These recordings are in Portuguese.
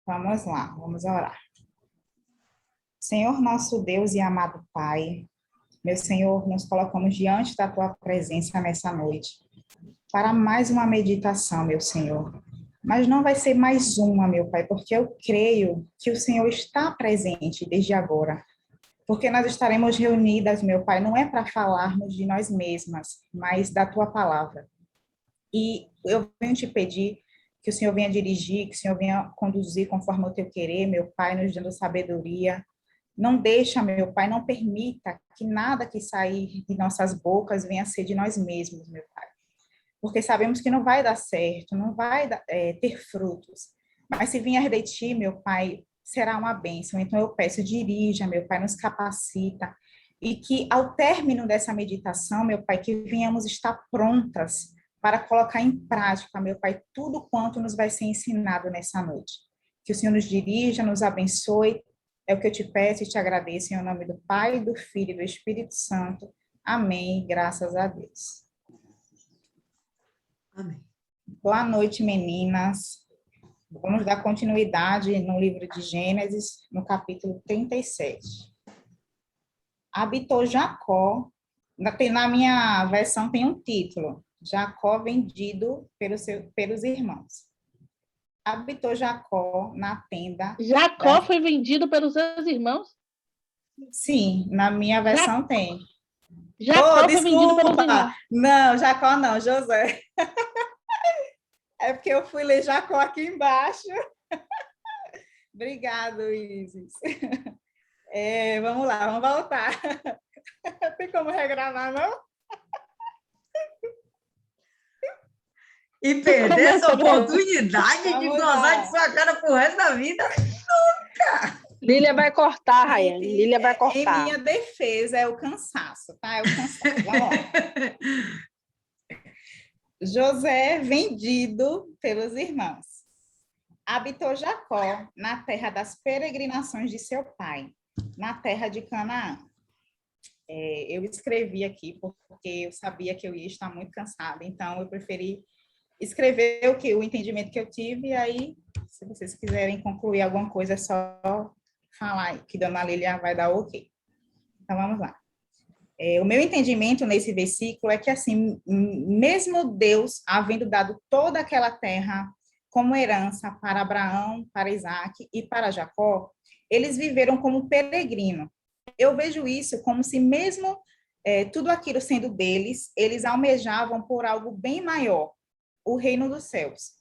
Vamos lá, vamos orar. Senhor nosso Deus e amado Pai, meu Senhor, nos colocamos diante da tua presença nessa noite para mais uma meditação, meu Senhor. Mas não vai ser mais uma, meu Pai, porque eu creio que o Senhor está presente desde agora. Porque nós estaremos reunidas, meu Pai, não é para falarmos de nós mesmas, mas da tua palavra. E eu venho te pedir que o Senhor venha dirigir, que o Senhor venha conduzir conforme o teu querer, meu Pai, nos dando sabedoria. Não deixa, meu Pai, não permita que nada que sair de nossas bocas venha ser de nós mesmos, meu Pai. Porque sabemos que não vai dar certo, não vai ter frutos. Mas se vier de ti, meu Pai, será uma bênção. Então eu peço, dirija, meu Pai, nos capacita. E que ao término dessa meditação, meu Pai, que venhamos estar prontas para colocar em prática, meu Pai, tudo quanto nos vai ser ensinado nessa noite. Que o Senhor nos dirija, nos abençoe. É o que eu te peço e te agradeço em nome do Pai, do Filho e do Espírito Santo. Amém. Graças a Deus. Amém. Boa noite, meninas. Vamos dar continuidade no livro de Gênesis, no capítulo 37. Habitou Jacó, na minha versão tem um título, Jacó vendido pelos irmãos. Habitou Jacó na tenda... Jacó foi vendido pelos seus irmãos? Sim, na minha versão tem. Jacó foi vendido pelos irmãos. Não, Jacó não, José. É porque eu fui ler Jacó aqui embaixo. Obrigado, Isis. Vamos lá, vamos voltar. Tem como regravar, não? E perder essa oportunidade de gozar de sua cara pro resto da vida? Nunca! Lília vai cortar, Rayane. Lília vai cortar. Em minha defesa, é o cansaço, tá? É o cansaço. Vamos lá. José vendido pelos irmãos. Habitou Jacó na terra das peregrinações de seu pai, na terra de Canaã. Eu escrevi aqui porque eu sabia que eu ia estar muito cansada, então eu preferi escrever o entendimento que eu tive, e aí, se vocês quiserem concluir alguma coisa, é só falar que Dona Lília vai dar ok. Então, vamos lá. O meu entendimento nesse versículo é que, assim, mesmo Deus havendo dado toda aquela terra como herança para Abraão, para Isaac e para Jacó, eles viveram como peregrino. Eu vejo isso como se mesmo tudo aquilo sendo deles, eles almejavam por algo bem maior, o reino dos céus.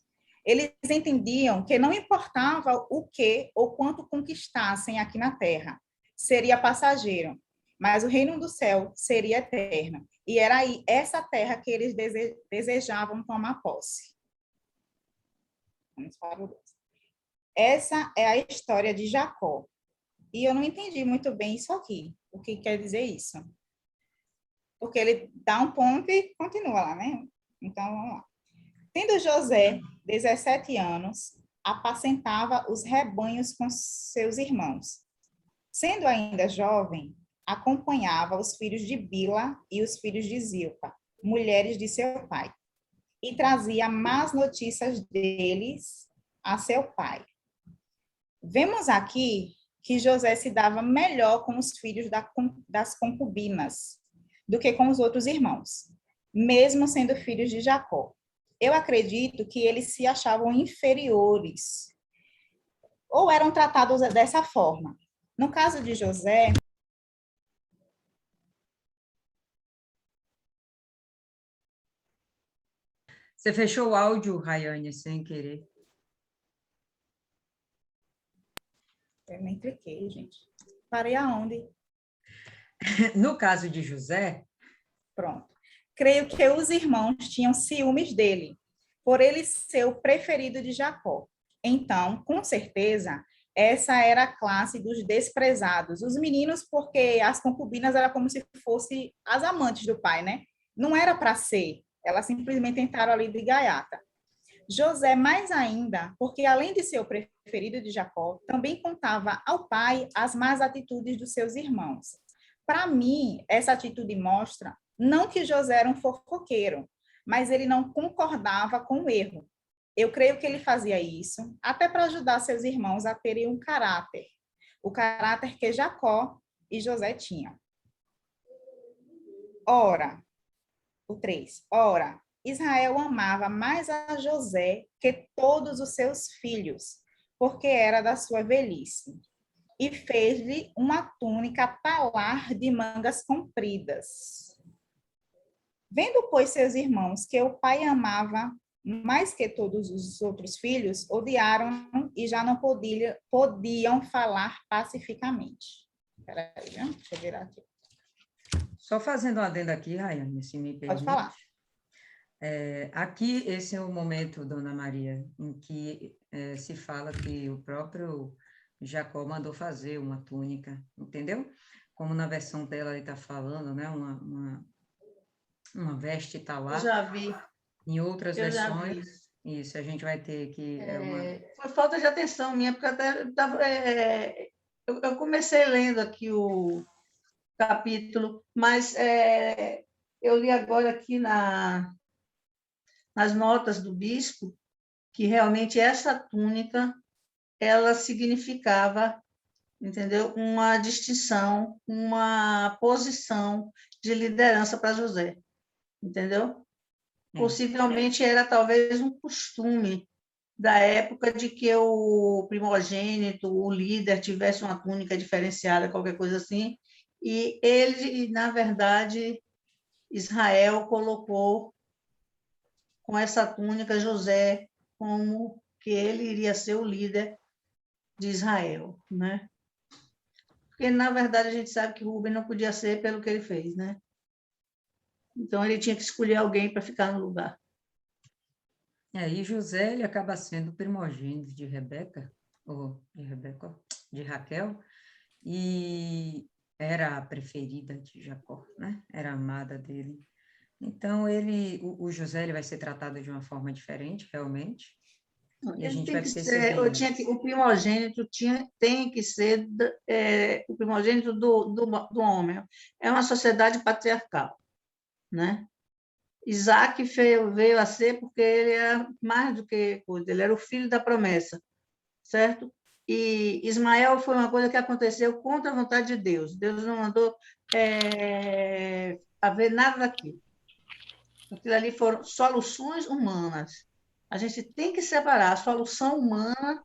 Eles entendiam que não importava o que ou quanto conquistassem aqui na terra, seria passageiro, mas o reino do céu seria eterno. E era aí essa terra que eles desejavam tomar posse. Vamos para o 2. Essa é a história de Jacó. E eu não entendi muito bem isso aqui, o que quer dizer isso. Porque ele dá um ponto e continua lá, né? Então, vamos lá. Tendo José 17 anos, apacentava os rebanhos com seus irmãos. Sendo ainda jovem, acompanhava os filhos de Bila e os filhos de Zilpa, mulheres de seu pai, e trazia más notícias deles a seu pai. Vemos aqui que José se dava melhor com os filhos das concubinas do que com os outros irmãos, mesmo sendo filhos de Jacó. Eu acredito que eles se achavam inferiores ou eram tratados dessa forma. No caso de José... Você fechou o áudio, Rayane, sem querer. Eu nem cliquei, gente. Parei aonde? No caso de José... Pronto. Creio que os irmãos tinham ciúmes dele, por ele ser o preferido de Jacó. Então, com certeza, essa era a classe dos desprezados. Os meninos, porque as concubinas eram como se fossem as amantes do pai, né? Não era para ser. Elas simplesmente entraram ali de gaiata. José, mais ainda, porque além de ser o preferido de Jacó, também contava ao pai as más atitudes dos seus irmãos. Para mim, essa atitude mostra não que José era um fofoqueiro, mas ele não concordava com o erro. Eu creio que ele fazia isso até para ajudar seus irmãos a terem um caráter, o caráter que Jacó e José tinham. Ora, o 3. Ora, Israel amava mais a José que todos os seus filhos, porque era da sua velhice. E fez-lhe uma túnica talar de mangas compridas. Vendo, pois, seus irmãos que o pai amava mais que todos os outros filhos, odiaram e já não podiam falar pacificamente. Espera aí, deixa eu virar aqui. Só fazendo um adendo aqui, Rayane, se me Pode permite. falar. Aqui, esse é o momento, Dona Maria, em que se fala que o próprio Jacó mandou fazer uma túnica, entendeu? Como na versão dela ele está falando, né? Uma veste está Eu lá. já vi. Em outras Eu já versões, vi. isso, a gente vai ter que... Foi falta de atenção minha, porque eu comecei lendo aqui o capítulo, mas eu li agora aqui nas notas do bispo que realmente essa túnica ela significava, entendeu? Uma distinção, uma posição de liderança para José, entendeu? Possivelmente era talvez um costume da época de que o primogênito, o líder, tivesse uma túnica diferenciada, qualquer coisa assim, e ele, na verdade, Israel colocou com essa túnica José como que ele iria ser o líder de Israel, né? Porque, na verdade, a gente sabe que Rubem não podia ser pelo que ele fez, né? Então, ele tinha que escolher alguém para ficar no lugar. E José, ele acaba sendo primogênito de Rebeca, de Raquel, e era a preferida de Jacó, né? Era a amada dele. Então, o José ele vai ser tratado de uma forma diferente, realmente, e a gente vai perceber o primogênito tem que ser o primogênito do homem. É uma sociedade patriarcal, né? Isaac veio a ser porque ele era mais do que coisa, ele era o filho da promessa, certo? E Ismael foi uma coisa que aconteceu contra a vontade de Deus. Deus não mandou haver nada daquilo. Aquilo ali foram soluções humanas. A gente tem que separar a solução humana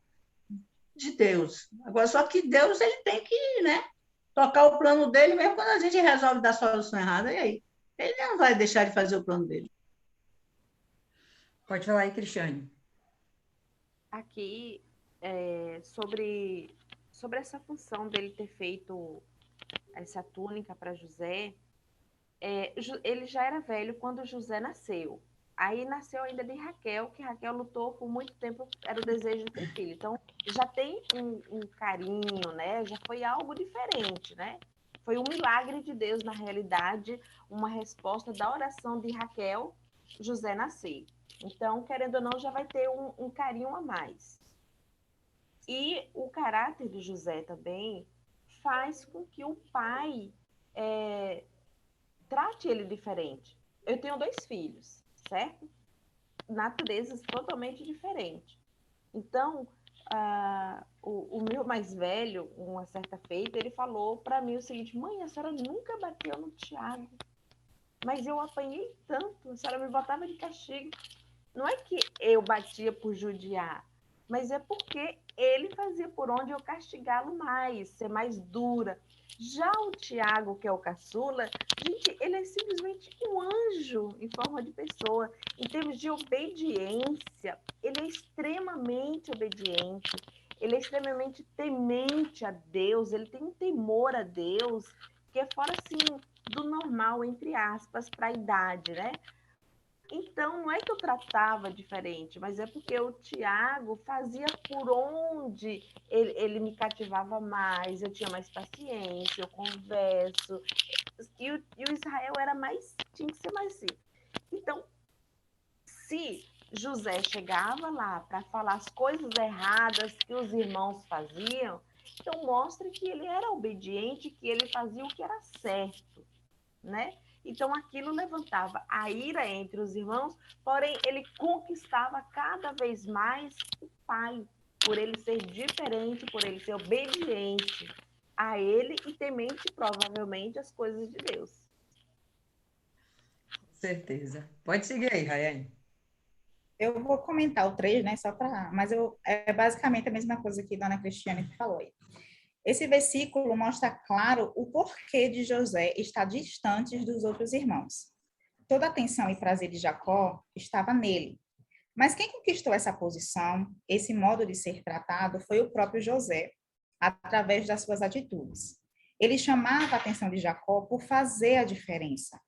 de Deus. Agora, só que Deus ele tem que, né, tocar o plano dele, mesmo quando a gente resolve dar a solução errada. E aí? Ele não vai deixar de fazer o plano dele. Pode falar aí, Cristiane. Aqui, sobre essa função dele ter feito essa túnica para José, ele já era velho quando José nasceu. Aí nasceu ainda de Raquel, que Raquel lutou por muito tempo, era o desejo de ter filho. Então, já tem um carinho, né? Já foi algo diferente, né? Foi um milagre de Deus, na realidade, uma resposta da oração de Raquel, José nascer. Então, querendo ou não, já vai ter um carinho a mais. E o caráter de José também faz com que o pai trate ele diferente. Eu tenho 2 filhos, certo? Naturezas totalmente diferentes. Então, o meu mais velho, uma certa feita, ele falou para mim o seguinte: mãe, a senhora nunca bateu no Tiago, mas eu apanhei tanto, a senhora me botava de castigo. Não é que eu batia por judiar, mas é porque ele fazia por onde eu castigá-lo mais, ser mais dura. Já o Tiago, que é o caçula, gente, ele é simplesmente um anjo em forma de pessoa. Em termos de obediência, ele é extremamente obediente, ele é extremamente temente a Deus, ele tem um temor a Deus, que é fora, assim, do normal, entre aspas, para a idade, né? Então, não é que eu tratava diferente, mas é porque o Tiago fazia por onde ele me cativava mais, eu tinha mais paciência, eu converso. E o Israel tinha que ser mais assim. Então, se José chegava lá para falar as coisas erradas que os irmãos faziam, então mostra que ele era obediente, que ele fazia o que era certo, né? Então, aquilo levantava a ira entre os irmãos, porém, ele conquistava cada vez mais o pai, por ele ser diferente, por ele ser obediente a ele e temente, provavelmente, as coisas de Deus. Com certeza. Pode seguir aí, Rayane. Eu vou comentar o 3, né, só para... Mas é basicamente a mesma coisa que a dona Cristiane falou aí. Esse versículo mostra claro o porquê de José estar distante dos outros irmãos. Toda a atenção e prazer de Jacó estava nele. Mas quem conquistou essa posição, esse modo de ser tratado, foi o próprio José, através das suas atitudes. Ele chamava a atenção de Jacó por fazer a diferença.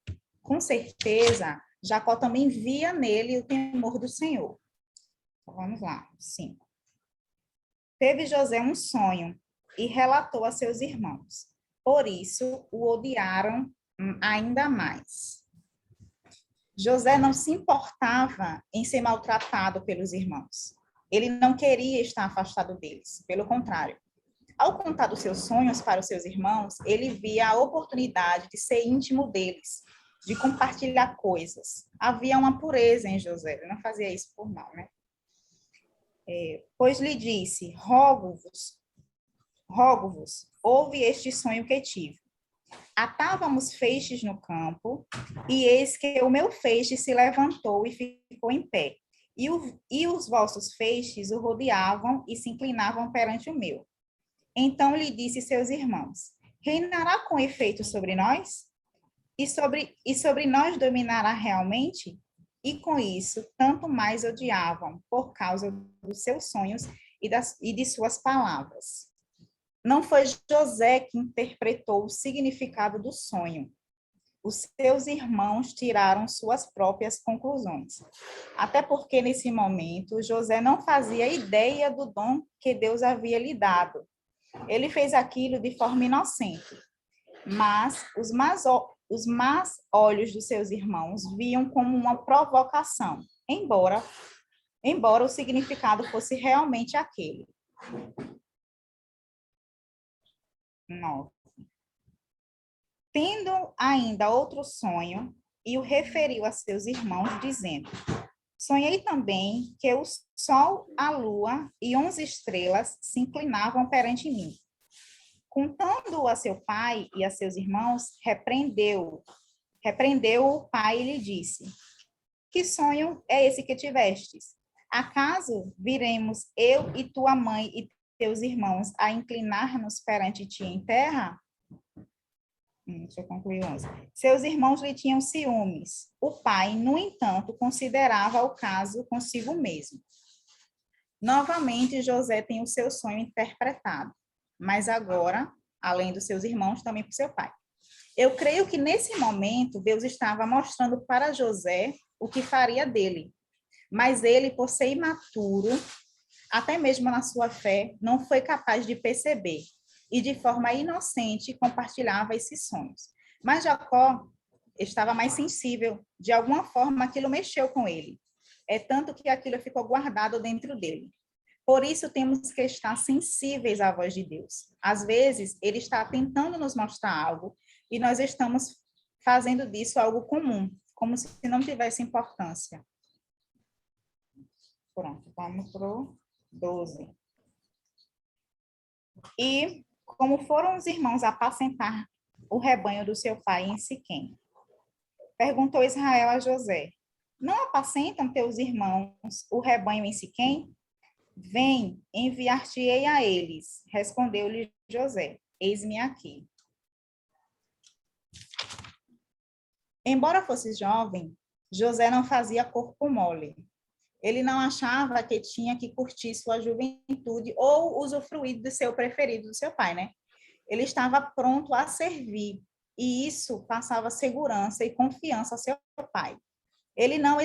Com certeza, Jacó também via nele o temor do Senhor. Então, vamos lá, 5. Teve José um sonho e relatou a seus irmãos. Por isso, o odiaram ainda mais. José não se importava em ser maltratado pelos irmãos. Ele não queria estar afastado deles, pelo contrário. Ao contar dos seus sonhos para os seus irmãos, ele via a oportunidade de ser íntimo deles, de compartilhar coisas. Havia uma pureza em José, ele não fazia isso por mal, né? Pois lhe disse, rogo-vos, ouve este sonho que tive. Atávamos feixes no campo, e eis que o meu feixe se levantou e ficou em pé. E os vossos feixes o rodeavam e se inclinavam perante o meu. Então lhe disse seus irmãos, reinará com efeito sobre nós? E sobre nós dominará realmente? E com isso, tanto mais odiavam, por causa dos seus sonhos e de suas palavras. Não foi José que interpretou o significado do sonho. Os seus irmãos tiraram suas próprias conclusões. Até porque, nesse momento, José não fazia ideia do dom que Deus havia lhe dado. Ele fez aquilo de forma inocente. Mas os más olhos dos seus irmãos viam como uma provocação, embora o significado fosse realmente aquele. 9. Tendo ainda outro sonho, e o referiu a seus irmãos, dizendo, sonhei também que o sol, a lua e 11 estrelas se inclinavam perante mim. Contando-o a seu pai e a seus irmãos, repreendeu o pai e lhe disse, que sonho é esse que tivestes? Acaso viremos eu e tua mãe e teus irmãos a inclinar-nos perante ti em terra? Deixa eu concluir 11. Seus irmãos lhe tinham ciúmes. O pai, no entanto, considerava o caso consigo mesmo. Novamente, José tem o seu sonho interpretado, mas agora, além dos seus irmãos, também para o seu pai. Eu creio que nesse momento, Deus estava mostrando para José o que faria dele, mas ele, por ser imaturo, até mesmo na sua fé, não foi capaz de perceber e de forma inocente compartilhava esses sonhos. Mas Jacó estava mais sensível, de alguma forma aquilo mexeu com ele. É tanto que aquilo ficou guardado dentro dele. Por isso temos que estar sensíveis à voz de Deus. Às vezes, ele está tentando nos mostrar algo e nós estamos fazendo disso algo comum, como se não tivesse importância. Pronto, vamos para o 12. E como foram os irmãos apacentar o rebanho do seu pai em Siquém? Perguntou Israel a José, não apacentam teus irmãos o rebanho em Siquém? Vem, enviar-te-ei a eles. Respondeu-lhe José, eis-me aqui. Embora fosse jovem, José não fazia corpo mole. Ele não achava que tinha que curtir sua juventude ou usufruir do seu preferido, do seu pai, né? Ele estava pronto a servir, e isso passava segurança e confiança ao seu pai. Ele não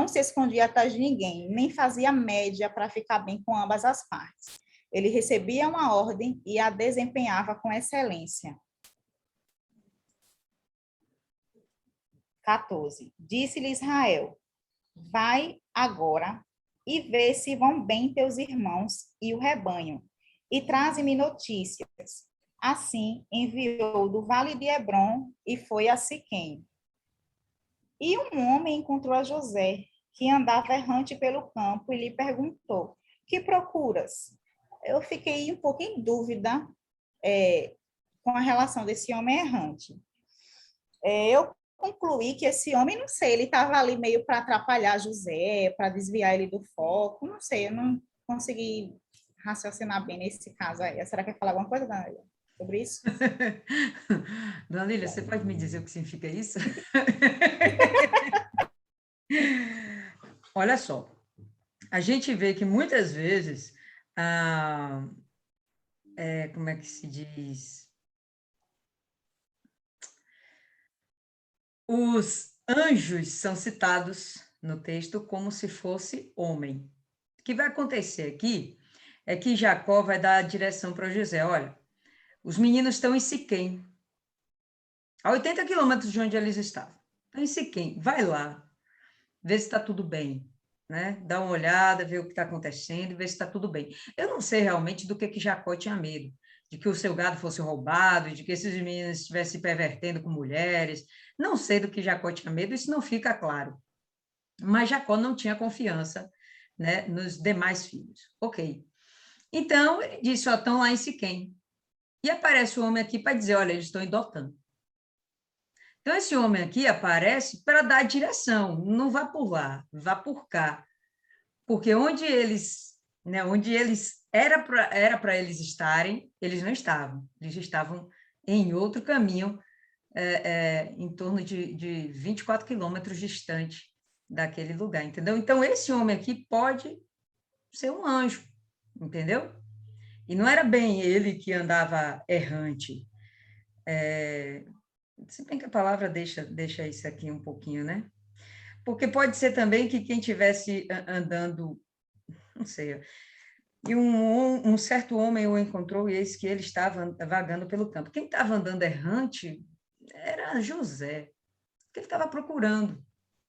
se escondia atrás de ninguém, nem fazia média para ficar bem com ambas as partes. Ele recebia uma ordem e a desempenhava com excelência. 14. Disse-lhe Israel, vai agora e vê se vão bem teus irmãos e o rebanho, e traze-me notícias. Assim, enviou do vale de Hebrom e foi a Siquém. E um homem encontrou a José, que andava errante pelo campo, e lhe perguntou: que procuras? Eu fiquei um pouco em dúvida com a relação desse homem errante. Eu concluí que esse homem, não sei, ele estava ali meio para atrapalhar José, para desviar ele do foco, não sei, eu não consegui raciocinar bem nesse caso aí. Será que quer falar alguma coisa, Daniela, sobre isso? Dona Lília, você pode me dizer o que significa isso? Olha só, a gente vê que muitas vezes, como é que se diz? Os anjos são citados no texto como se fosse homem. O que vai acontecer aqui é que Jacó vai dar a direção para José. Olha, os meninos estão em Siquém, a 80 quilômetros de onde eles estavam. Estão em Siquém, vai lá, vê se está tudo bem, né? Dá uma olhada, vê o que está acontecendo, vê se está tudo bem. Eu não sei realmente do que Jacó tinha medo, de que o seu gado fosse roubado, de que esses meninos estivessem se pervertendo com mulheres. Não sei do que Jacó tinha medo, isso não fica claro. Mas Jacó não tinha confiança, né, nos demais filhos. Ok. Então, ele disse, ó, estão lá em Siquém. E aparece o homem aqui para dizer, olha, eles estão em Dotã. Então, esse homem aqui aparece para dar direção, não vá por lá, vá por cá. Porque onde eles era para eles estarem, eles não estavam. Eles estavam em outro caminho, em torno de 24 quilômetros distante daquele lugar, entendeu? Então, esse homem aqui pode ser um anjo, entendeu? E não era bem ele que andava errante. Se bem que a palavra deixa isso aqui um pouquinho, né? Porque pode ser também que quem tivesse andando, não sei, e um certo homem o encontrou e eis que ele estava vagando pelo campo. Quem estava andando errante era José, que ele estava procurando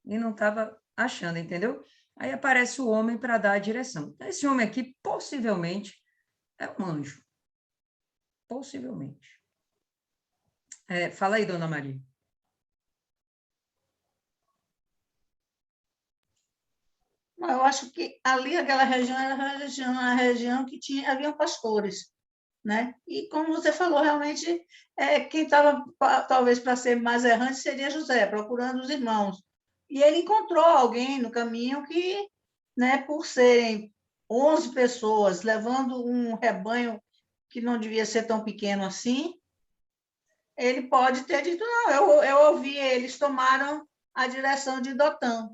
e não estava achando, entendeu? Aí aparece o homem para dar a direção. Esse homem aqui possivelmente é um anjo. Possivelmente. Fala aí, dona Maria. Eu acho que ali aquela região era a região que haviam pastores, né? E como você falou, realmente quem estava talvez para ser mais errante seria José, procurando os irmãos. E ele encontrou alguém no caminho que, né, por serem 11 pessoas levando um rebanho que não devia ser tão pequeno assim, ele pode ter dito, não, eu ouvi, eles tomaram a direção de Dotã,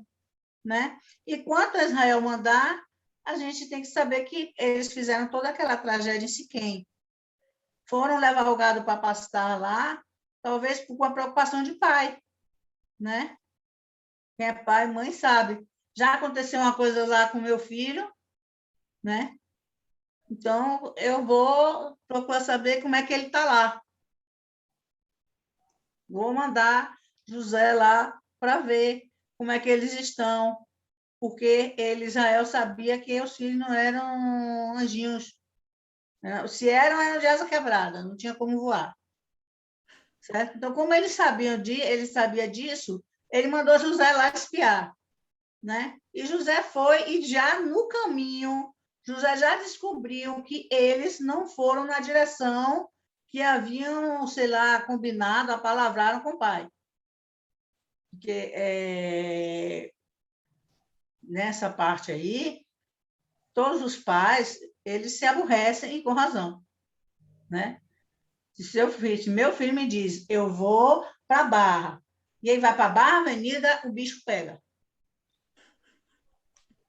né? E quanto a Israel mandar, a gente tem que saber que eles fizeram toda aquela tragédia em Siquém. Foram levar o gado para pastar lá, talvez com a preocupação de pai, né? Quem é pai, mãe sabe. Já aconteceu uma coisa lá com meu filho, né? Então, eu vou procurar saber como é que ele está lá. Vou mandar José lá para ver como é que eles estão, porque Israel sabia que os filhos não eram anjinhos. Se eram de asa quebrada, não tinha como voar. Certo? Então, como ele sabia disso, ele mandou José lá espiar. Né? E José foi, e já no caminho, José já descobriu que eles não foram na direção que haviam, sei lá, combinado, apalavraram com o pai. Porque nessa parte aí, todos os pais, eles se aborrecem e com razão, né? Se meu filho me diz, eu vou para a Barra, e ele vai para a Barra Avenida, o bicho pega.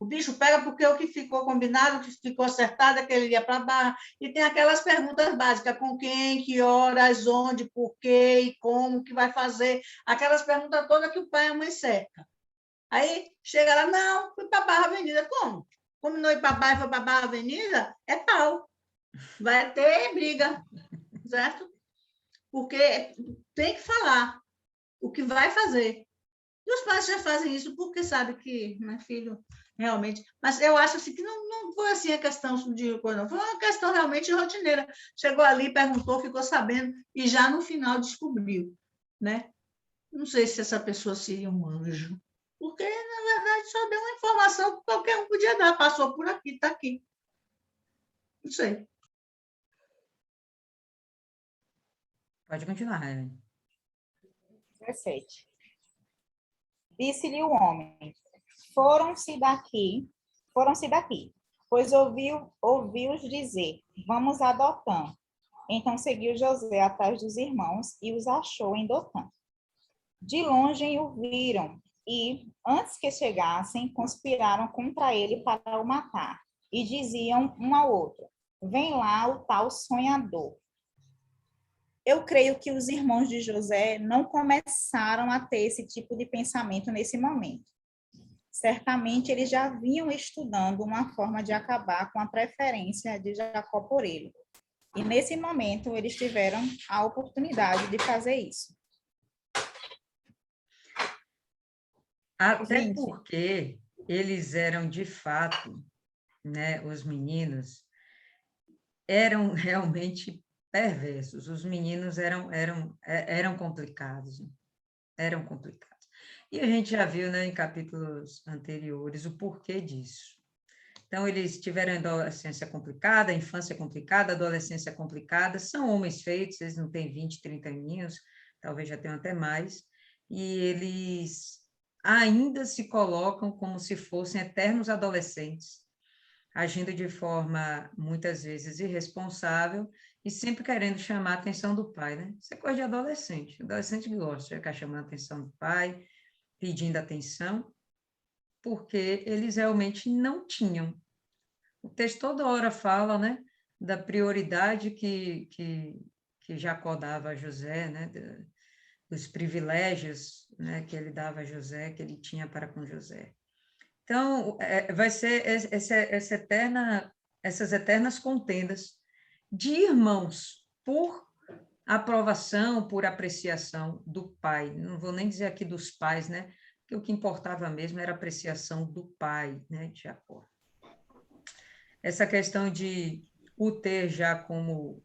O bicho pega porque o que ficou combinado, o que ficou acertado é que ele ia para a Barra, e tem aquelas perguntas básicas, com quem, que horas, onde, por quê e como, que vai fazer, aquelas perguntas todas que o pai e a mãe cercam. Aí chega lá, não, fui para a Barra Avenida. Como? Combinou ir para a Barra e foi para a Barra Avenida? É pau. Vai ter briga, certo? Porque tem que falar o que vai fazer. E os pais já fazem isso porque sabem que, né, filho, realmente. Mas eu acho assim, que não foi assim a questão de coisa, não. Foi uma questão realmente rotineira. Chegou ali, perguntou, ficou sabendo, e já no final descobriu, né? Não sei se essa pessoa seria um anjo, porque, na verdade, só deu uma informação que qualquer um podia dar. Passou por aqui, está aqui. Não sei. Pode continuar, Raiane. 17. Disse-lhe o homem: foram-se daqui, pois ouviu-os dizer: vamos a Dotã. Então seguiu José atrás dos irmãos e os achou em Dotã. De longe o viram e, antes que chegassem, conspiraram contra ele para o matar. E diziam um ao outro: vem lá o tal sonhador. Eu creio que os irmãos de José não começaram a ter esse tipo de pensamento nesse momento. Certamente eles já vinham estudando uma forma de acabar com a preferência de Jacó por ele. E nesse momento eles tiveram a oportunidade de fazer isso. Até 20. porque eles eram, de fato, né, os meninos eram realmente perversos. Os meninos eram complicados. Eram complicados. E a gente já viu, né, em capítulos anteriores o porquê disso. Então, eles tiveram adolescência complicada, infância complicada, adolescência complicada, são homens feitos, eles não têm 20, 30 aninhos, talvez já tenham até mais, e eles ainda se colocam como se fossem eternos adolescentes, agindo de forma, muitas vezes, irresponsável e sempre querendo chamar a atenção do pai, né? Isso é coisa de adolescente. Adolescente gosta de ficar chamando a atenção do pai, pedindo atenção, porque eles realmente não tinham. O texto toda hora fala, né, da prioridade que Jacó dava a José, né, dos privilégios, né, que ele dava a José, que ele tinha para com José. Então, vai ser essas eternas contendas de irmãos por aprovação, por apreciação do pai. Não vou nem dizer aqui dos pais, né? Porque o que importava mesmo era a apreciação do pai, né, de Jacó. Essa questão de o ter já como,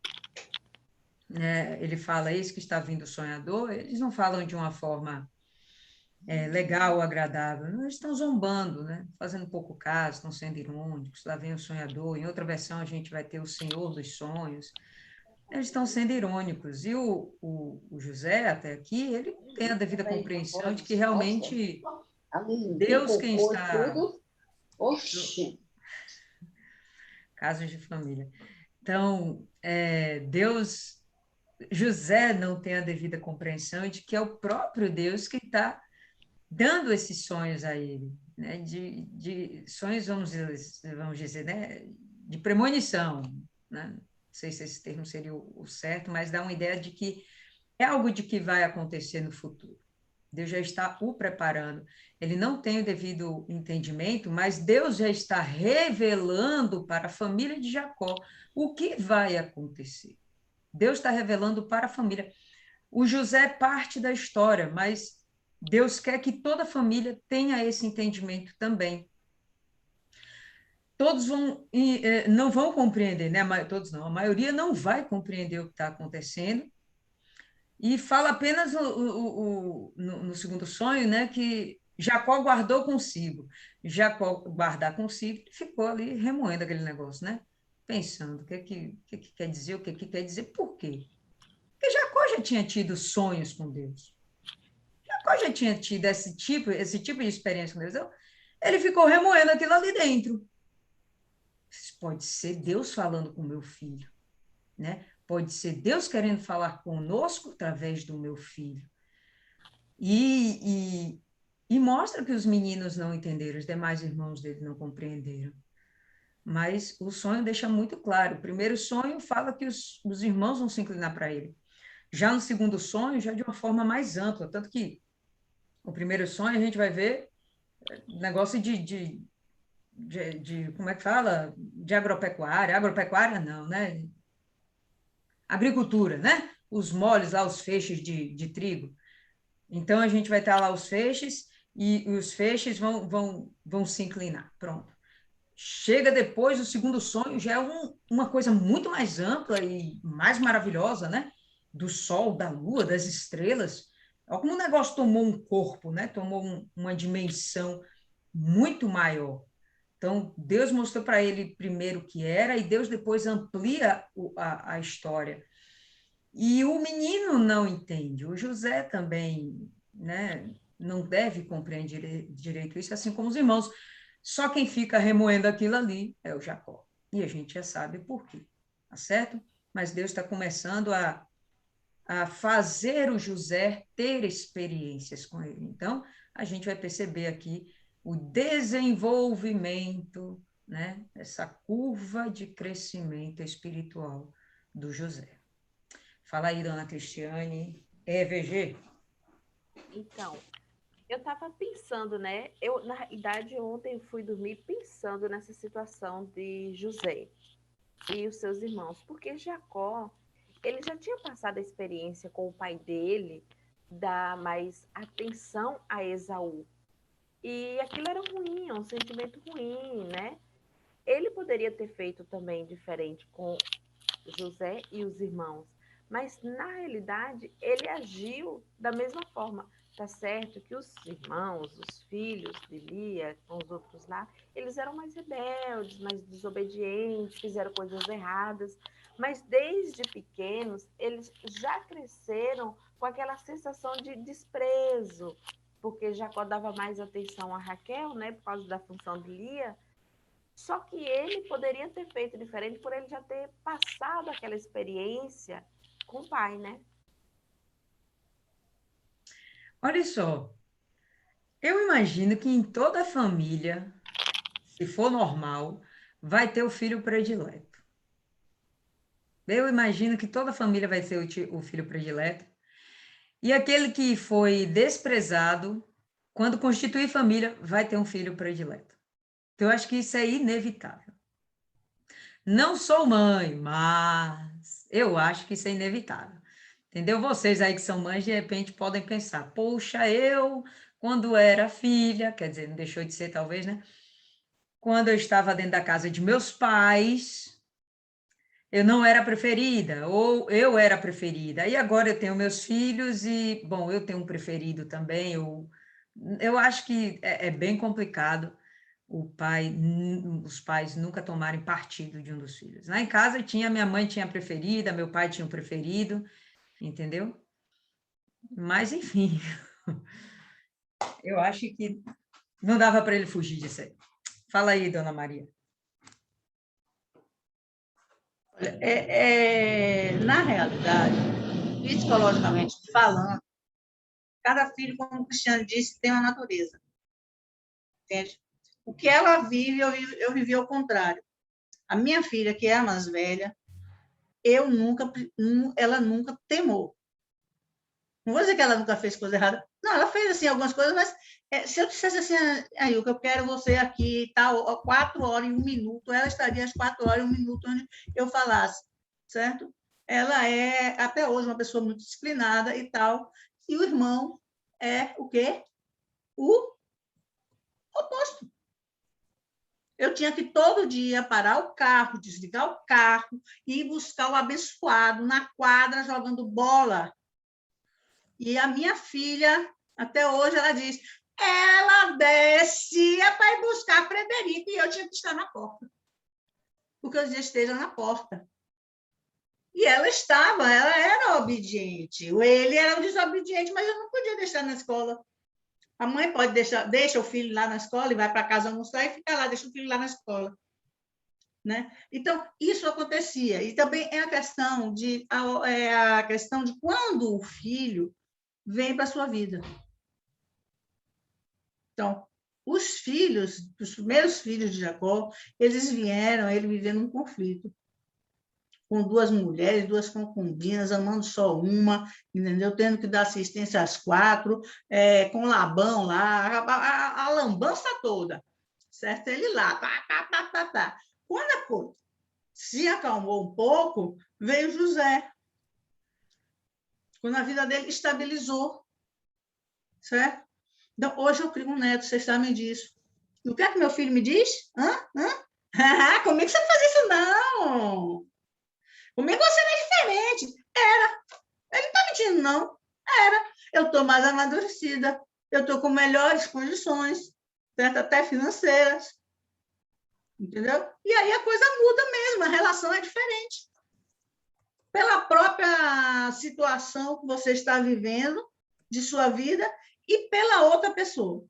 né, ele fala, eis que está vindo o sonhador, eles não falam de uma forma legal ou agradável, eles estão zombando, né, fazendo pouco caso, estão sendo irônicos, lá vem o sonhador, em outra versão a gente vai ter o senhor dos sonhos, eles estão sendo irônicos, e o José, até aqui, ele tem a devida compreensão de que realmente Deus quem está... Oxi! Casos de família. Então, José não tem a devida compreensão de que é o próprio Deus que está dando esses sonhos a ele, né? De sonhos, vamos dizer, né? De premonição, né? Não sei se esse termo seria o certo, mas dá uma ideia de que é algo de que vai acontecer no futuro. Deus já está o preparando. Ele não tem o devido entendimento, mas Deus já está revelando para a família de Jacó o que vai acontecer. Deus está revelando para a família. O José é parte da história, mas Deus quer que toda a família tenha esse entendimento também. Todos não vão compreender, né? Todos não, a maioria não vai compreender o que está acontecendo, e fala apenas no segundo sonho, né, que Jacó guardou consigo. Jacó guardar consigo, ele ficou ali remoendo aquele negócio, né? Pensando o que quer dizer, o que quer dizer, por quê? Porque Jacó já tinha tido sonhos com Deus. Jacó já tinha tido esse tipo de experiência com Deus. Então, ele ficou remoendo aquilo ali dentro. Isso pode ser Deus falando com o meu filho, né? Pode ser Deus querendo falar conosco através do meu filho. E mostra que os meninos não entenderam, os demais irmãos dele não compreenderam. Mas o sonho deixa muito claro. O primeiro sonho fala que os irmãos vão se inclinar para ele. Já no segundo sonho, já de uma forma mais ampla. Tanto que o primeiro sonho a gente vai ver negócio de como é que fala? De agropecuária. Agropecuária não, né? Agricultura, né? Os molhos lá, os feixes de trigo. Então, a gente vai ter lá os feixes e os feixes vão se inclinar. Pronto. Chega depois, o segundo sonho já é uma coisa muito mais ampla e mais maravilhosa, né? Do sol, da lua, das estrelas. Olha como o negócio tomou um corpo, né? Tomou uma dimensão muito maior. Então, Deus mostrou para ele primeiro o que era, e Deus depois amplia a história. E o menino não entende, o José também, né, não deve compreender direito isso, assim como os irmãos. Só quem fica remoendo aquilo ali é o Jacó. E a gente já sabe por quê, tá certo? Mas Deus está começando a fazer o José ter experiências com ele. Então, a gente vai perceber aqui o desenvolvimento, né, essa curva de crescimento espiritual do José. Fala aí, dona Cristiane. EVG? Então, eu estava pensando, né? Eu, na realidade, ontem fui dormir pensando nessa situação de José e os seus irmãos, porque Jacó, ele já tinha passado a experiência com o pai dele, dar mais atenção a Esaú. E aquilo era ruim, é um sentimento ruim, né? Ele poderia ter feito também diferente com José e os irmãos, mas na realidade ele agiu da mesma forma. Tá certo que os irmãos, os filhos de Lia, com os outros lá, eles eram mais rebeldes, mais desobedientes, fizeram coisas erradas, mas desde pequenos eles já cresceram com aquela sensação de desprezo, porque Jacó dava mais atenção a Raquel, né, por causa da função de Lia. Só que ele poderia ter feito diferente por ele já ter passado aquela experiência com o pai, né? Olha só, eu imagino que em toda família, se for normal, vai ter o filho predileto. Eu imagino que toda família vai ter o filho predileto. E aquele que foi desprezado, quando constituir família, vai ter um filho predileto. Então, eu acho que isso é inevitável. Não sou mãe, mas eu acho que isso é inevitável. Entendeu? Vocês aí que são mães, de repente, podem pensar, poxa, eu, quando era filha, quer dizer, não deixou de ser talvez, né? Quando eu estava dentro da casa de meus pais, eu não era preferida, ou eu era preferida. E agora eu tenho meus filhos e, bom, eu tenho um preferido também. Eu acho que é bem complicado os pais nunca tomarem partido de um dos filhos. Lá em casa minha mãe tinha a preferida, meu pai tinha o preferido, entendeu? Mas, enfim, eu acho que não dava para ele fugir disso aí. Fala aí, dona Maria. Na realidade, psicologicamente falando, cada filho, como o Cristiano disse, tem uma natureza. Entende? O que ela vive, eu vivi ao contrário. A minha filha, que é a mais velha, ela nunca temou. Não vou dizer que ela nunca fez coisa errada. Não, ela fez assim algumas coisas, mas se eu dissesse assim, aí o que eu quero você aqui, tal, 4 horas e 1 minuto, ela estaria às 4 horas e 1 minuto onde eu falasse, certo? Ela é, até hoje, uma pessoa muito disciplinada e tal. E o irmão é o quê? O oposto. Eu tinha que todo dia parar o carro, desligar o carro e ir buscar o abençoado na quadra jogando bola. E a minha filha, até hoje, ela diz, ela descia para ir buscar a Frederica e eu tinha que estar na porta. Porque eu dizia, esteja na porta. E ela era obediente. Ele era um desobediente, mas eu não podia deixar na escola. A mãe pode deixa o filho lá na escola e vai para casa almoçar e fica lá, deixa o filho lá na escola. Né? Então, isso acontecia. E também é a questão de quando o filho vem para a sua vida. Então, os primeiros filhos de Jacó, ele vivendo um conflito com 2 mulheres, 2 concubinas, amando só uma, entendeu? Tendo que dar assistência às 4, com Labão lá, a lambança toda, certo? Ele lá, tá. Quando a coisa se acalmou um pouco, veio José. Quando a vida dele estabilizou, certo? Então, hoje eu crio um neto, vocês sabem disso. E o que é que meu filho me diz? Comigo você não faz isso, não. Comigo você não é diferente. Ele não está mentindo, não. Eu estou mais amadurecida. Eu estou com melhores condições, certo? Até financeiras. Entendeu? E aí a coisa muda mesmo, a relação é diferente. Pela própria situação que você está vivendo de sua vida e pela outra pessoa.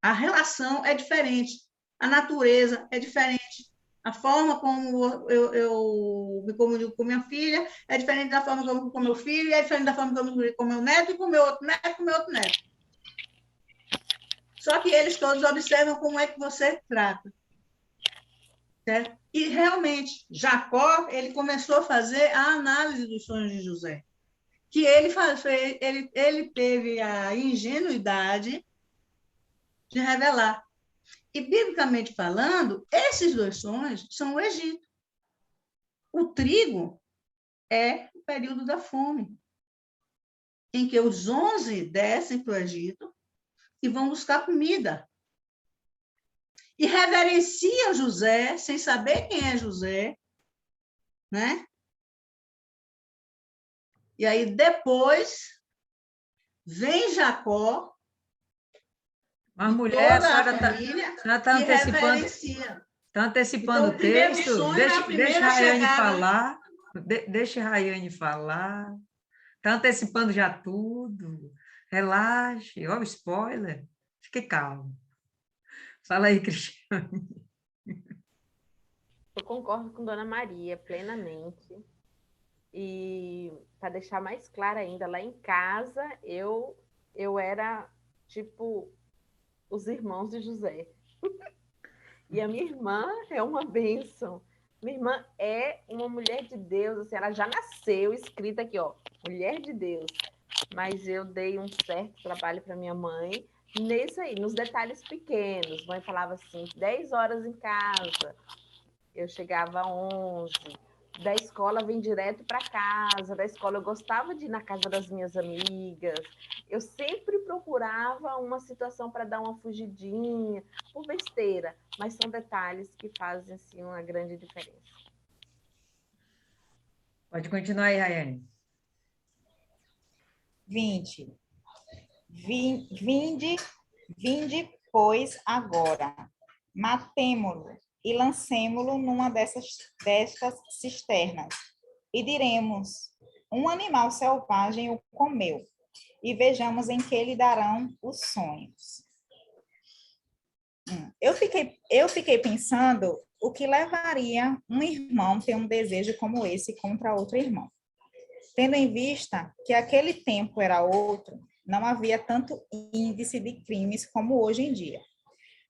A relação é diferente, a natureza é diferente, a forma como eu me comunico com minha filha é diferente da forma como eu comunico com meu filho, é diferente da forma como eu me comunico com meu neto e com meu outro neto, com meu outro neto. Só que eles todos observam como é que você trata. Certo? E, realmente, Jacó, ele começou a fazer a análise dos sonhos de José. Que ele teve a ingenuidade de revelar. E, biblicamente falando, esses 2 sonhos são o Egito. O trigo é o período da fome, em que os 11 descem para o Egito e vão buscar comida. E reverenciam José, sem saber quem é José, né? E aí, depois, vem Jacó, Mas, mulher, toda a família, está e reverencia. Está antecipando Então, o o primeiro texto? sonho é a Deixa primeira a Raiane chegada. falar. Deixa a Raiane falar. Está antecipando já tudo. Relaxe. Ó, o spoiler. Fique calmo. Fala aí, Cristiane. Eu concordo com Dona Maria plenamente. E para deixar mais claro ainda, lá em casa eu era tipo os irmãos de José. E a minha irmã é uma bênção. Minha irmã é uma mulher de Deus, assim, ela já nasceu escrita aqui, ó, mulher de Deus. Mas eu dei um certo trabalho para minha mãe nisso aí, nos detalhes pequenos. Mãe falava assim, 10 horas em casa, eu chegava às 11. Da escola vem direto para casa, da escola eu gostava de ir na casa das minhas amigas, eu sempre procurava uma situação para dar uma fugidinha, por besteira, mas são detalhes que fazem assim, uma grande diferença. Pode continuar aí, Raiane. 20. Vinde, pois, agora, matemo-lo e lancemo-lo numa destas cisternas, e diremos, um animal selvagem o comeu, e vejamos em que lhe darão os sonhos. Eu fiquei pensando o que levaria um irmão a ter um desejo como esse contra outro irmão. Tendo em vista que aquele tempo era outro, não havia tanto índice de crimes como hoje em dia.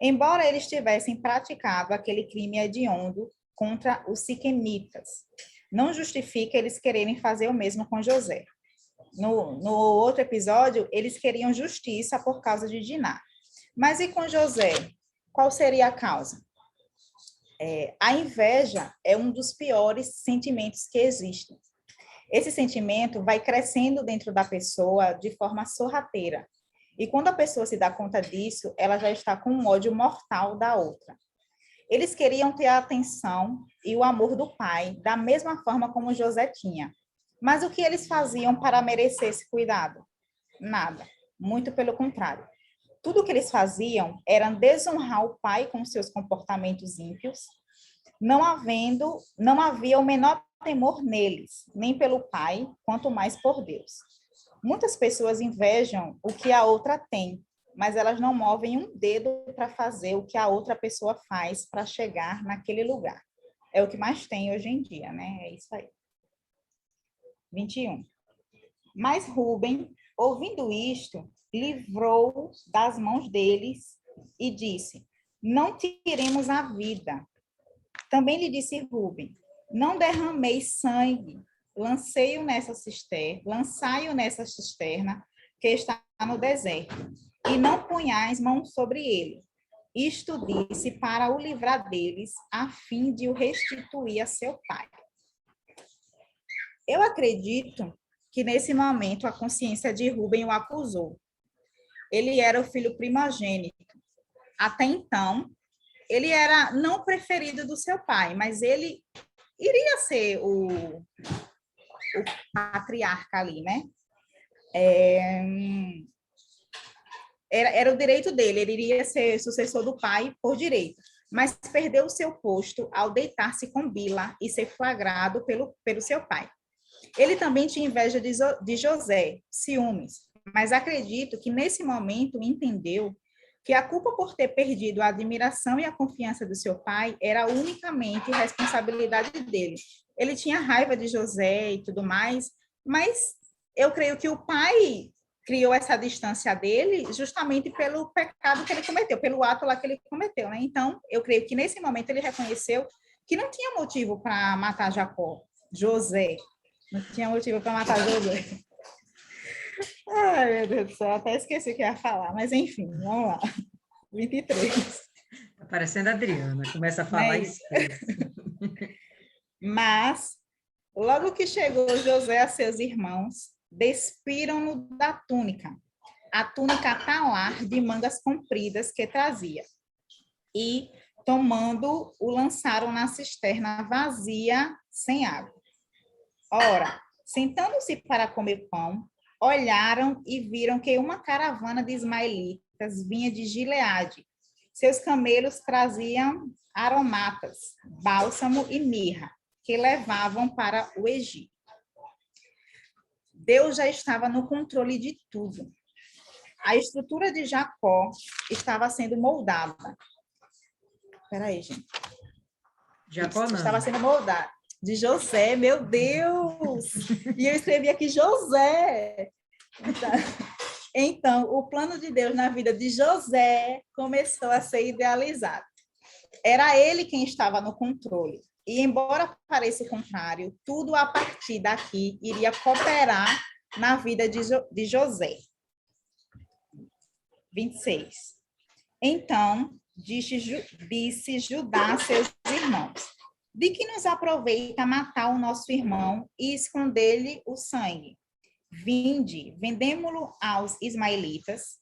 Embora eles tivessem praticado aquele crime hediondo contra os siquemitas, não justifica eles quererem fazer o mesmo com José. No outro episódio, eles queriam justiça por causa de Diná. Mas e com José? Qual seria a causa? A inveja é um dos piores sentimentos que existem. Esse sentimento vai crescendo dentro da pessoa de forma sorrateira. E quando a pessoa se dá conta disso, ela já está com um ódio mortal da outra. Eles queriam ter a atenção e o amor do pai, da mesma forma como José tinha. Mas o que eles faziam para merecer esse cuidado? Nada. Muito pelo contrário. Tudo o que eles faziam era desonrar o pai com seus comportamentos ímpios, não havia o menor temor neles, nem pelo pai, quanto mais por Deus. Muitas pessoas invejam o que a outra tem, mas elas não movem um dedo para fazer o que a outra pessoa faz para chegar naquele lugar. É o que mais tem hoje em dia, né? É isso aí. 21. Mas Rúben, ouvindo isto, livrou das mãos deles e disse, não tiremos a vida. Também lhe disse Rúben, não derrameis sangue, lançai-o nessa cisterna que está no deserto, e não ponhais mão sobre ele. Isto disse para o livrar deles, a fim de o restituir a seu pai. Eu acredito que nesse momento a consciência de Rúben o acusou. Ele era o filho primogênito. Até então, ele era não preferido do seu pai, mas ele iria ser o patriarca ali, né? Era o direito dele, ele iria ser sucessor do pai por direito, mas perdeu o seu posto ao deitar-se com Bila e ser flagrado pelo seu pai. Ele também tinha inveja de José, ciúmes, mas acredito que nesse momento entendeu que a culpa por ter perdido a admiração e a confiança do seu pai era unicamente responsabilidade dele. Ele tinha raiva de José e tudo mais, mas eu creio que o pai criou essa distância dele justamente pelo pecado que ele cometeu, pelo ato lá que ele cometeu, né? Então, eu creio que nesse momento ele reconheceu que não tinha motivo para matar José. Não tinha motivo para matar José. Ai, meu Deus do céu, até esqueci o que ia falar, mas enfim, vamos lá. 23. Está parecendo a Adriana, começa a falar e esquece. Mas, logo que chegou José a seus irmãos, despiram-no da túnica, a túnica talar de mangas compridas que trazia, e, tomando, o lançaram na cisterna vazia, sem água. Ora, sentando-se para comer pão, olharam e viram que uma caravana de ismaelitas vinha de Gileade. Seus camelos traziam aromatas, bálsamo e mirra, que levavam para o Egito. Deus já estava no controle de tudo. A estrutura de Jacó estava sendo moldada. Espera aí, gente. Jacó não. Estava sendo moldada. De José, meu Deus! E eu escrevi aqui José. Então, o plano de Deus na vida de José começou a ser idealizado. Era ele quem estava no controle. E, embora pareça o contrário, tudo a partir daqui iria cooperar na vida de José. 26. Então, disse Judá a seus irmãos: de que nos aproveita matar o nosso irmão e esconder-lhe o sangue? Vinde, vendemo-lo aos ismaelitas,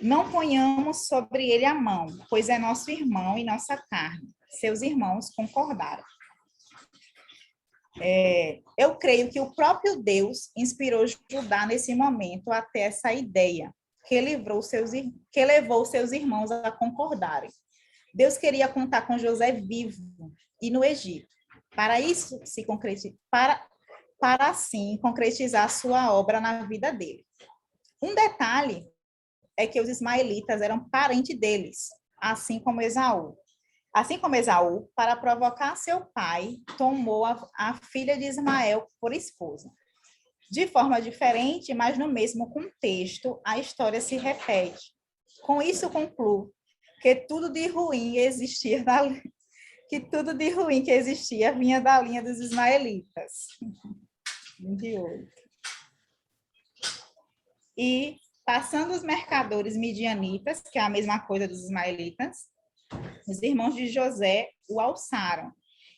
não ponhamos sobre ele a mão, pois é nosso irmão e nossa carne. Seus irmãos concordaram. Eu creio que o próprio Deus inspirou Judá nesse momento a ter essa ideia, que levou seus irmãos a concordarem. Deus queria contar com José vivo e no Egito, para isso se concretizar, para assim concretizar sua obra na vida dele. Um detalhe é que os ismaelitas eram parentes deles, assim como Esaú. Assim como Esaú, para provocar seu pai, tomou a filha de Ismael por esposa. De forma diferente, mas no mesmo contexto, a história se repete. Com isso, concluo que tudo de ruim que existia vinha da linha dos ismaelitas. 28. E, passando os mercadores midianitas, que é a mesma coisa dos ismaelitas, os irmãos de José o alçaram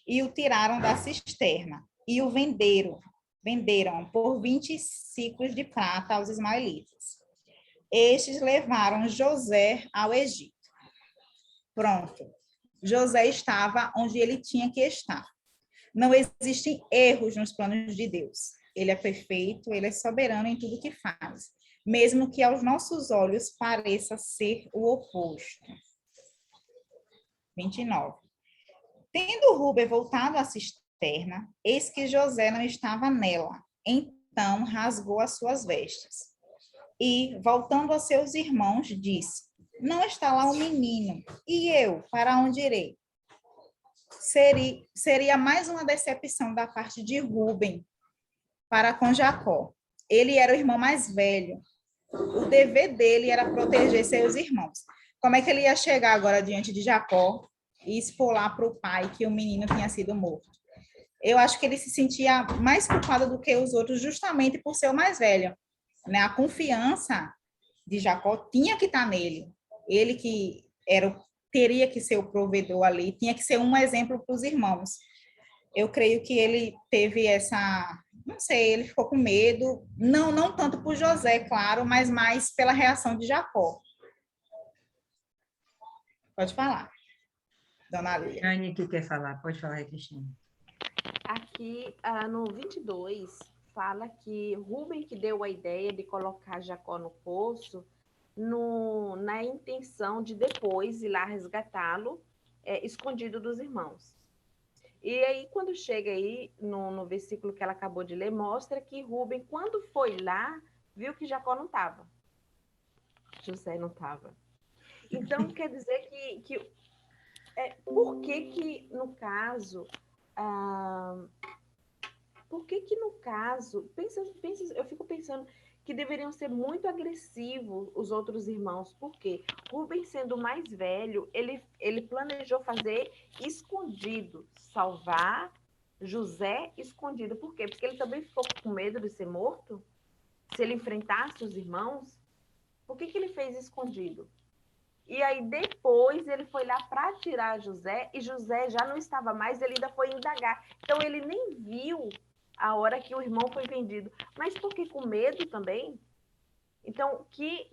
e o tiraram da cisterna e o venderam por 20 siclos de prata aos ismaelitas. Estes levaram José ao Egito. Pronto. José estava onde ele tinha que estar. Não existem erros nos planos de Deus. Ele é perfeito, ele é soberano em tudo que faz, mesmo que aos nossos olhos pareça ser o oposto. 29. Tendo Rúben voltado à cisterna, eis que José não estava nela. Então rasgou as suas vestes. E, voltando a seus irmãos, disse: não está lá o menino, e eu, para onde irei? Seria mais uma decepção da parte de Rúben para com Jacó. Ele era o irmão mais velho. O dever dele era proteger seus irmãos. Como é que ele ia chegar agora diante de Jacó e expor lá para o pai que o menino tinha sido morto? Eu acho que ele se sentia mais culpado do que os outros, justamente por ser o mais velho, né? A confiança de Jacó tinha que estar nele. Ele que teria que ser o provedor ali, tinha que ser um exemplo para os irmãos. Eu creio que ele teve Não sei, ele ficou com medo, não tanto por José, claro, mas mais pela reação de Jacó. Pode falar, dona Lília. Jane que quer falar, pode falar aí, Cristina. Aqui no 22, fala que Rubem que deu a ideia de colocar Jacó no poço na intenção de depois ir lá resgatá-lo, escondido dos irmãos. E aí, quando chega aí no versículo que ela acabou de ler, mostra que Rubem, quando foi lá, viu que Jacó não estava. José não estava. Então, quer dizer por que no caso... por que no caso... eu fico pensando que deveriam ser muito agressivos os outros irmãos. Por quê? Rubem, sendo mais velho, ele planejou fazer escondido, salvar José escondido. Por quê? Porque ele também ficou com medo de ser morto? Se ele enfrentasse os irmãos? Por que ele fez escondido? E aí depois ele foi lá para tirar José, e José já não estava mais, ele ainda foi indagar. Então ele nem viu a hora que o irmão foi vendido. Mas porque com medo também? Então, que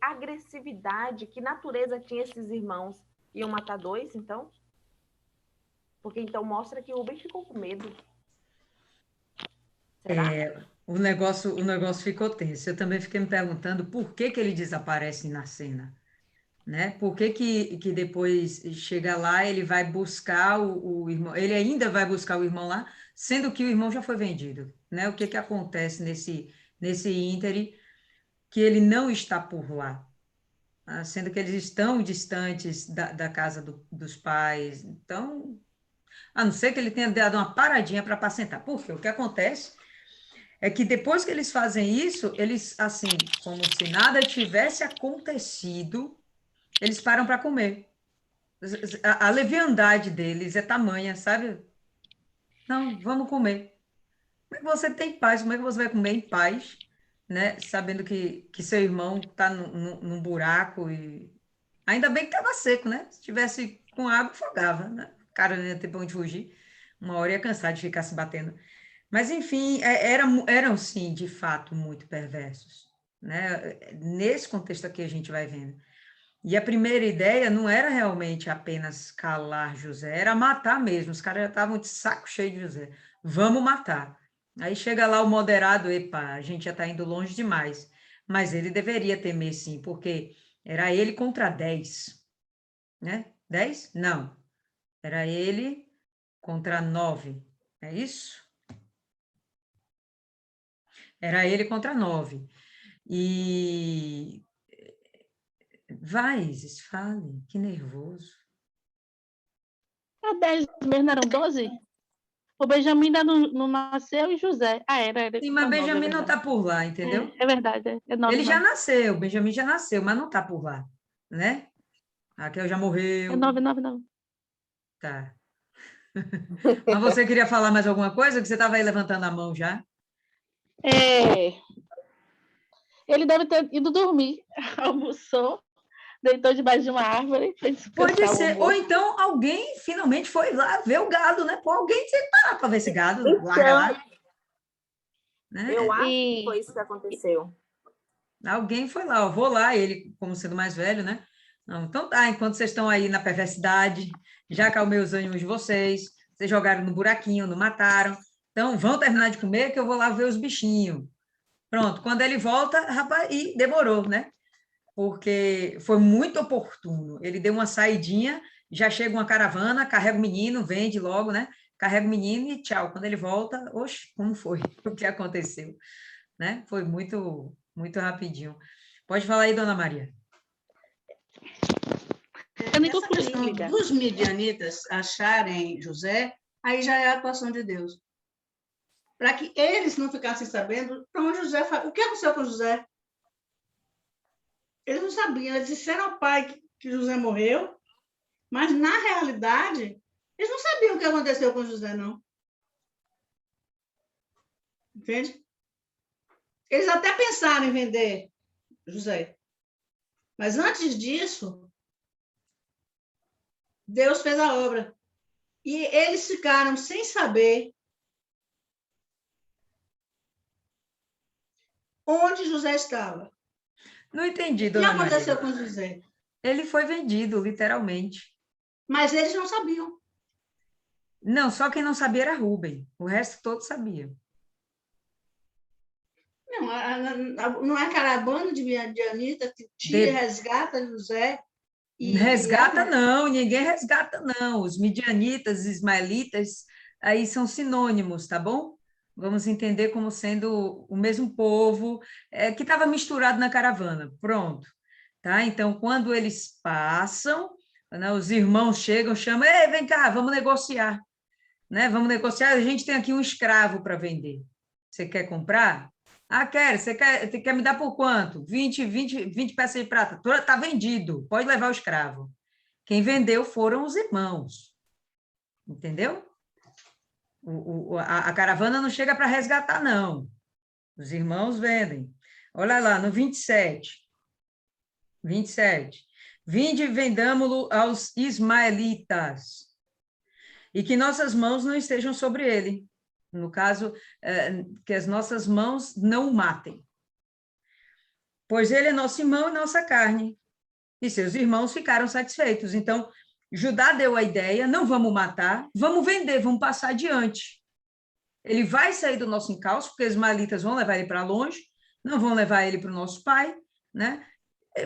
agressividade, que natureza tinha esses irmãos? Iam matar dois, então? Porque então mostra que Rubem ficou com medo. Será? O negócio ficou tenso. Eu também fiquei me perguntando por que ele desaparece na cena, né? Por que depois chega lá, ele vai buscar o irmão, ele ainda vai buscar o irmão lá, sendo que o irmão já foi vendido, né? O que acontece nesse íntere que ele não está por lá, sendo que eles estão distantes da casa dos pais. Então, a não ser que ele tenha dado uma paradinha para apacentar. Por quê? O que acontece é que depois que eles fazem isso, eles, assim, como se nada tivesse acontecido, eles param para comer. A leviandade deles é tamanha, sabe? Não, vamos comer. Como é que você tem paz? Como é que você vai comer em paz, né? Sabendo que seu irmão está num buraco e... Ainda bem que estava seco, né? Se tivesse com água, afogava, né? O cara não ia ter para onde fugir. Uma hora ia cansar de ficar se batendo. Mas, enfim, eram, sim, de fato, muito perversos, né? Nesse contexto aqui a gente vai vendo. E a primeira ideia não era realmente apenas calar José, era matar mesmo. Os caras já estavam de saco cheio de José. Vamos matar. Aí chega lá o moderado, epa, a gente já está indo longe demais. Mas ele deveria temer, sim, porque era ele contra 10, né? 10? Não. Era ele contra 9. É isso? Era ele contra 9. E vai, Isis, fale, que nervoso. A 10 mesmo não eram 12? O Benjamin ainda não nasceu e José. Era. Sim, mas São 9, Benjamin não verdade. está por lá, entendeu? É verdade, é 9 Ele já mesmo. nasceu, Benjamin já nasceu, mas não está por lá, né? Raquel já morreu. É 9. Tá. Mas você queria falar mais alguma coisa? Que você estava aí levantando a mão já? Ele deve ter ido dormir. Almoçou, deitou debaixo de uma árvore. Pode ser. Ou então alguém finalmente foi lá ver o gado, né? Pô, alguém tinha que parar para ver esse gado, larga lá. Né? Eu acho que foi isso que aconteceu. Alguém foi lá, vou lá, ele, como sendo mais velho, né? Não, então tá, enquanto vocês estão aí na perversidade, já acalmei os ânimos de vocês jogaram no buraquinho, não mataram, então vão terminar de comer que eu vou lá ver os bichinhos. Pronto, quando ele volta, rapaz, e demorou, né? Porque foi muito oportuno. Ele deu uma saidinha, já chega uma caravana, carrega o menino, vende logo, né? Carrega o menino e tchau. Quando ele volta, oxe, como foi? O que aconteceu? Né? Foi muito, muito rapidinho. Pode falar aí, dona Maria. Essa questão dos midianitas acharem José, aí já é a atuação de Deus. Para que eles não ficassem sabendo para onde José foi. O que aconteceu com José? Eles não sabiam, eles disseram ao pai que José morreu, mas, na realidade, eles não sabiam o que aconteceu com José, não. Entende? Eles até pensaram em vender José. Mas, antes disso, Deus fez a obra. E eles ficaram sem saber onde José estava. Não entendi, O que dona aconteceu Maria. com José? Ele foi vendido, literalmente. Mas eles não sabiam. Não, só quem não sabia era Rubem. O resto todo sabia. Não, não é caravana de Midianita que tira, resgata José Resgata não, ninguém resgata não. Os midianitas, ismaelitas, aí são sinônimos, tá bom? Vamos entender como sendo o mesmo povo que estava misturado na caravana. Pronto, tá? Então, quando eles passam, né, os irmãos chegam, chamam, ei, vem cá, vamos negociar, né? Vamos negociar. A gente tem aqui um escravo para vender. Você quer comprar? Ah, quero. Você quer me dar por quanto? 20 peças de prata. Está vendido. Pode levar o escravo. Quem vendeu foram os irmãos. Entendeu? A caravana não chega para resgatar, não. Os irmãos vendem. Olha lá, no 27. 27. Vinde e vendamo-lo aos ismaelitas, e que nossas mãos não estejam sobre ele. No caso, que as nossas mãos não o matem. Pois ele é nosso irmão e nossa carne. E seus irmãos ficaram satisfeitos. Então, Judá deu a ideia, não vamos matar, vamos vender, vamos passar adiante. Ele vai sair do nosso encalço, porque os ismaelitas vão levar ele para longe, não vão levar ele para o nosso pai, né?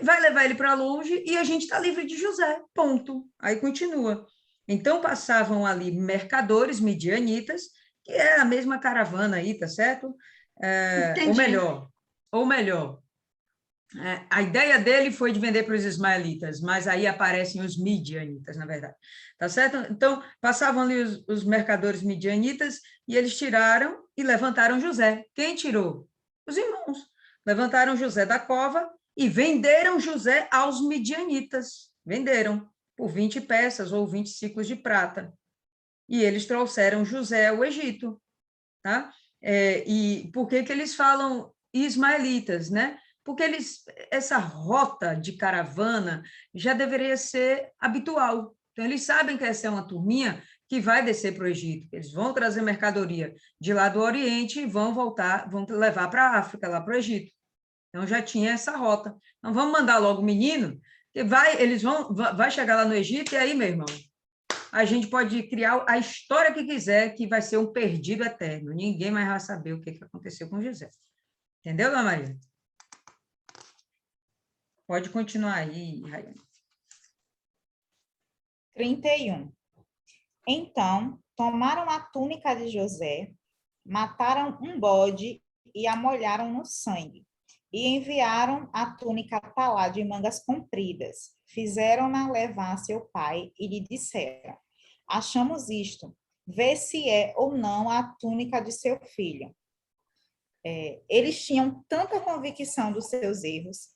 Vai levar ele para longe e a gente está livre de José, ponto. Aí continua. Então, passavam ali mercadores midianitas, que é a mesma caravana aí, tá certo? Ou melhor, a ideia dele foi de vender para os ismaelitas, mas aí aparecem os midianitas, na verdade, tá certo? Então, passavam ali os mercadores midianitas e eles tiraram e levantaram José. Quem tirou? Os irmãos. Levantaram José da cova e venderam José aos midianitas. Venderam por 20 peças ou 20 ciclos de prata. E eles trouxeram José ao Egito, tá? E por que eles falam ismaelitas, né? Porque essa rota de caravana já deveria ser habitual. Então, eles sabem que essa é uma turminha que vai descer para o Egito. Eles vão trazer mercadoria de lá do Oriente e vão voltar, vão levar para a África, lá para o Egito. Então, já tinha essa rota. Então, vamos mandar logo o menino, que vai chegar lá no Egito, e aí, meu irmão, a gente pode criar a história que quiser, que vai ser um perdido eterno. Ninguém mais vai saber o que aconteceu com José. Entendeu, dona Maria? Pode continuar aí, Raiane. 31. Então, tomaram a túnica de José, mataram um bode e a molharam no sangue, e enviaram a túnica talá de mangas compridas. Fizeram-na levar a seu pai e lhe disseram: achamos isto, vê se é ou não a túnica de seu filho. Eles tinham tanta convicção dos seus erros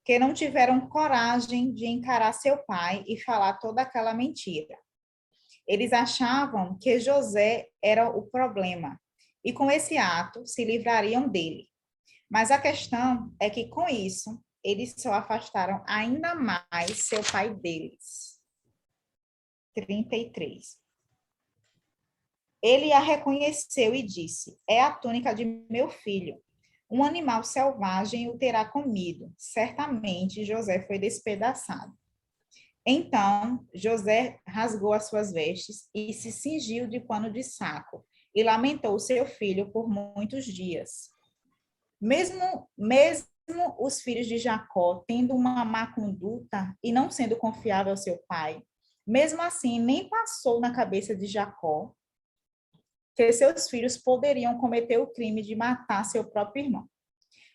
que não tiveram coragem de encarar seu pai e falar toda aquela mentira. Eles achavam que José era o problema e com esse ato se livrariam dele. Mas a questão é que com isso eles só afastaram ainda mais seu pai deles. 33. Ele a reconheceu e disse: é a túnica de meu filho. Um animal selvagem o terá comido. Certamente José foi despedaçado. Então José rasgou as suas vestes e se cingiu de pano de saco e lamentou seu filho por muitos dias. Mesmo os filhos de Jacó tendo uma má conduta e não sendo confiável ao seu pai, mesmo assim nem passou na cabeça de Jacó que seus filhos poderiam cometer o crime de matar seu próprio irmão.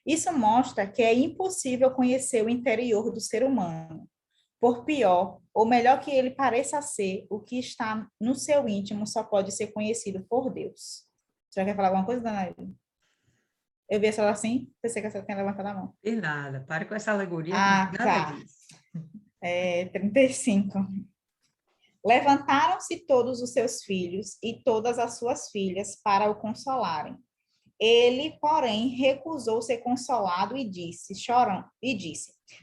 Isso mostra que é impossível conhecer o interior do ser humano. Por pior, ou melhor que ele pareça ser, o que está no seu íntimo só pode ser conhecido por Deus. Você quer falar alguma coisa, dona Aline? Eu vi a senhora assim, pensei que a senhora tinha levantado a mão. E nada, pare com essa alegoria. Ah, tá. 35. Levantaram-se todos os seus filhos e todas as suas filhas para o consolarem. Ele, porém, recusou ser consolado e disse,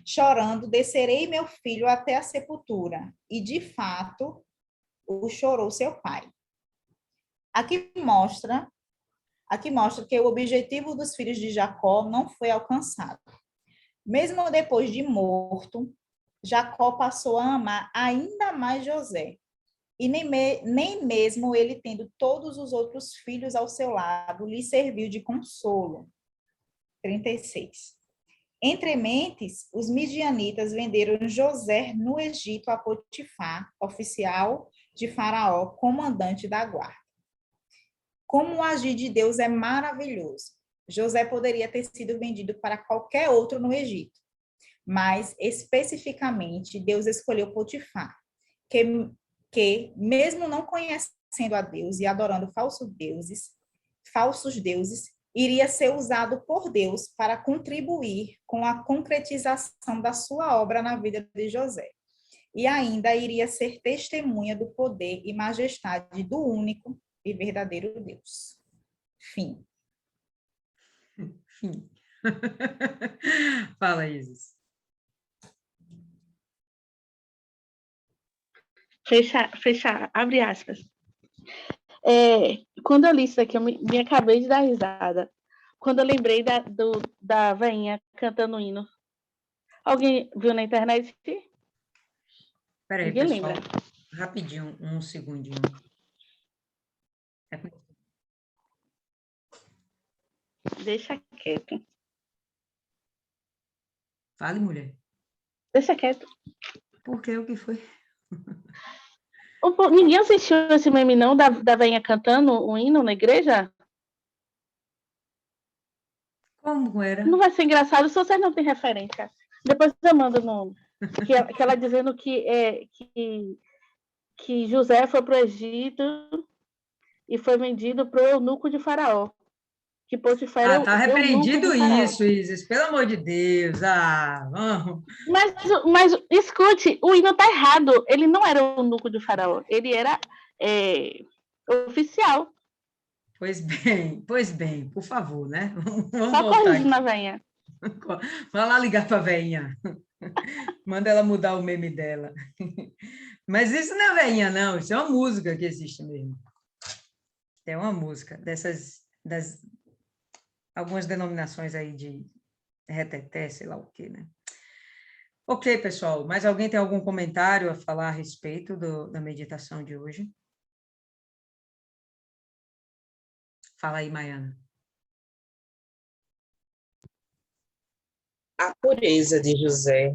chorando, descerei meu filho até a sepultura. E, de fato, o chorou seu pai. Aqui mostra Aqui mostra que o objetivo dos filhos de Jacó não foi alcançado. Mesmo depois de morto, Jacó passou a amar ainda mais José. E nem mesmo ele, tendo todos os outros filhos ao seu lado, lhe serviu de consolo. 36. Entre mentes, os midianitas venderam José no Egito a Potifar, oficial de Faraó, comandante da guarda. Como o agir de Deus é maravilhoso. José poderia ter sido vendido para qualquer outro no Egito, mas especificamente Deus escolheu Potifar, que mesmo não conhecendo a Deus e adorando falsos deuses, iria ser usado por Deus para contribuir com a concretização da sua obra na vida de José. E ainda iria ser testemunha do poder e majestade do único e verdadeiro Deus. Fim. Fim. Fala, Isis. Fechar, abre aspas. Quando eu li isso aqui, eu me acabei de dar risada. Quando eu lembrei da veinha cantando hino. Alguém viu na internet? Espera aí, Ninguém pessoal. lembra. Rapidinho, um segundinho. Deixa quieto. Fale, mulher. Deixa quieto. Por quê? O que foi? Ninguém assistiu esse meme, não, da veinha cantando um hino na igreja? Como era? Não vai ser engraçado se vocês não têm referência. Depois eu mando no... Que ela dizendo que José foi para o Egito e foi vendido para o eunuco de Faraó. Que Potifar era Tá o eunuco repreendido de Faraó. isso, Isis. Pelo amor de Deus. Vamos. Mas escute, o hino está errado. Ele não era o eunuco de Faraó. Ele era oficial. Pois bem, por favor, né? Vamos Só voltar corrigindo a aqui. venha. Vai lá ligar para a veinha. Manda ela mudar o meme dela. Mas isso não é veinha, não. Isso é uma música que existe mesmo. É uma música das algumas denominações aí de reteté, sei lá o quê, né? Ok, pessoal. Mais alguém tem algum comentário a falar a respeito da meditação de hoje? Fala aí, Maiana. A pureza de José.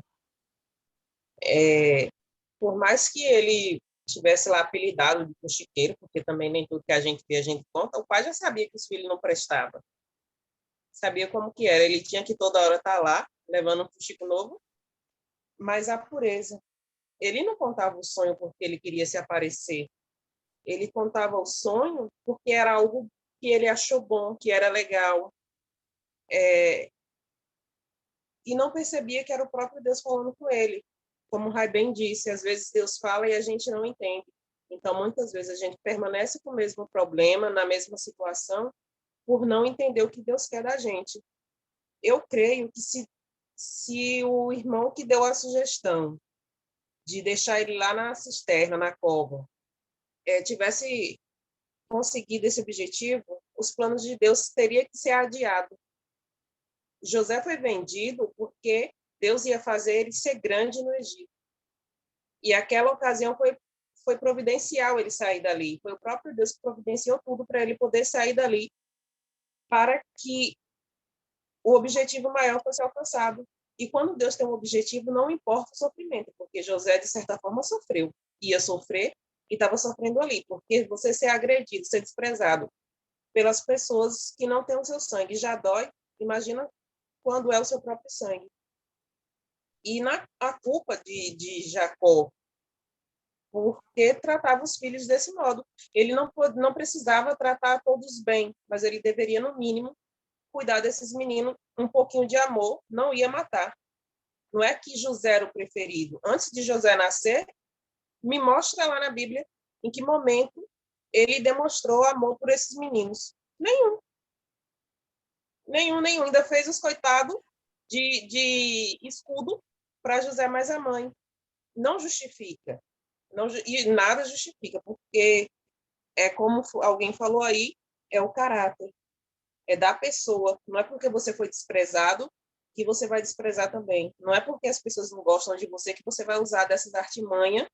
Por mais que ele tivesse lá apelidado de fuxiqueiro, porque também nem tudo que a gente vê a gente conta, o pai já sabia que os filhos não prestavam. Sabia como que era. Ele tinha que toda hora estar lá, levando um fuxico novo, mas a pureza. Ele não contava o sonho porque ele queria se aparecer. Ele contava o sonho porque era algo que ele achou bom, que era legal. E não percebia que era o próprio Deus falando com ele. Como o Rai bem disse, às vezes Deus fala e a gente não entende. Então, muitas vezes a gente permanece com o mesmo problema, na mesma situação, por não entender o que Deus quer da gente. Eu creio que se o irmão que deu a sugestão de deixar ele lá na cisterna, na cova, tivesse conseguido esse objetivo, os planos de Deus teriam que ser adiados. José foi vendido porque Deus ia fazer ele ser grande no Egito. E aquela ocasião foi providencial ele sair dali. Foi o próprio Deus que providenciou tudo para ele poder sair dali, para que o objetivo maior fosse alcançado. E quando Deus tem um objetivo, não importa o sofrimento, porque José, de certa forma, sofreu. Ia sofrer e estava sofrendo ali, porque você ser agredido, ser desprezado pelas pessoas que não têm o seu sangue já dói. Imagina quando é o seu próprio sangue. E a culpa de Jacó, porque tratava os filhos desse modo. Ele não precisava tratar todos bem, mas ele deveria, no mínimo, cuidar desses meninos, um pouquinho de amor, não ia matar. Não é que José era o preferido. Antes de José nascer, me mostra lá na Bíblia em que momento ele demonstrou amor por esses meninos. Nenhum. Ainda fez os coitados de escudo para José mais a mãe. Não justifica. E nada justifica, porque como alguém falou aí, é o caráter. é da pessoa. Não é porque você foi desprezado que você vai desprezar também. Não é porque as pessoas não gostam de você que você vai usar dessas artimanhas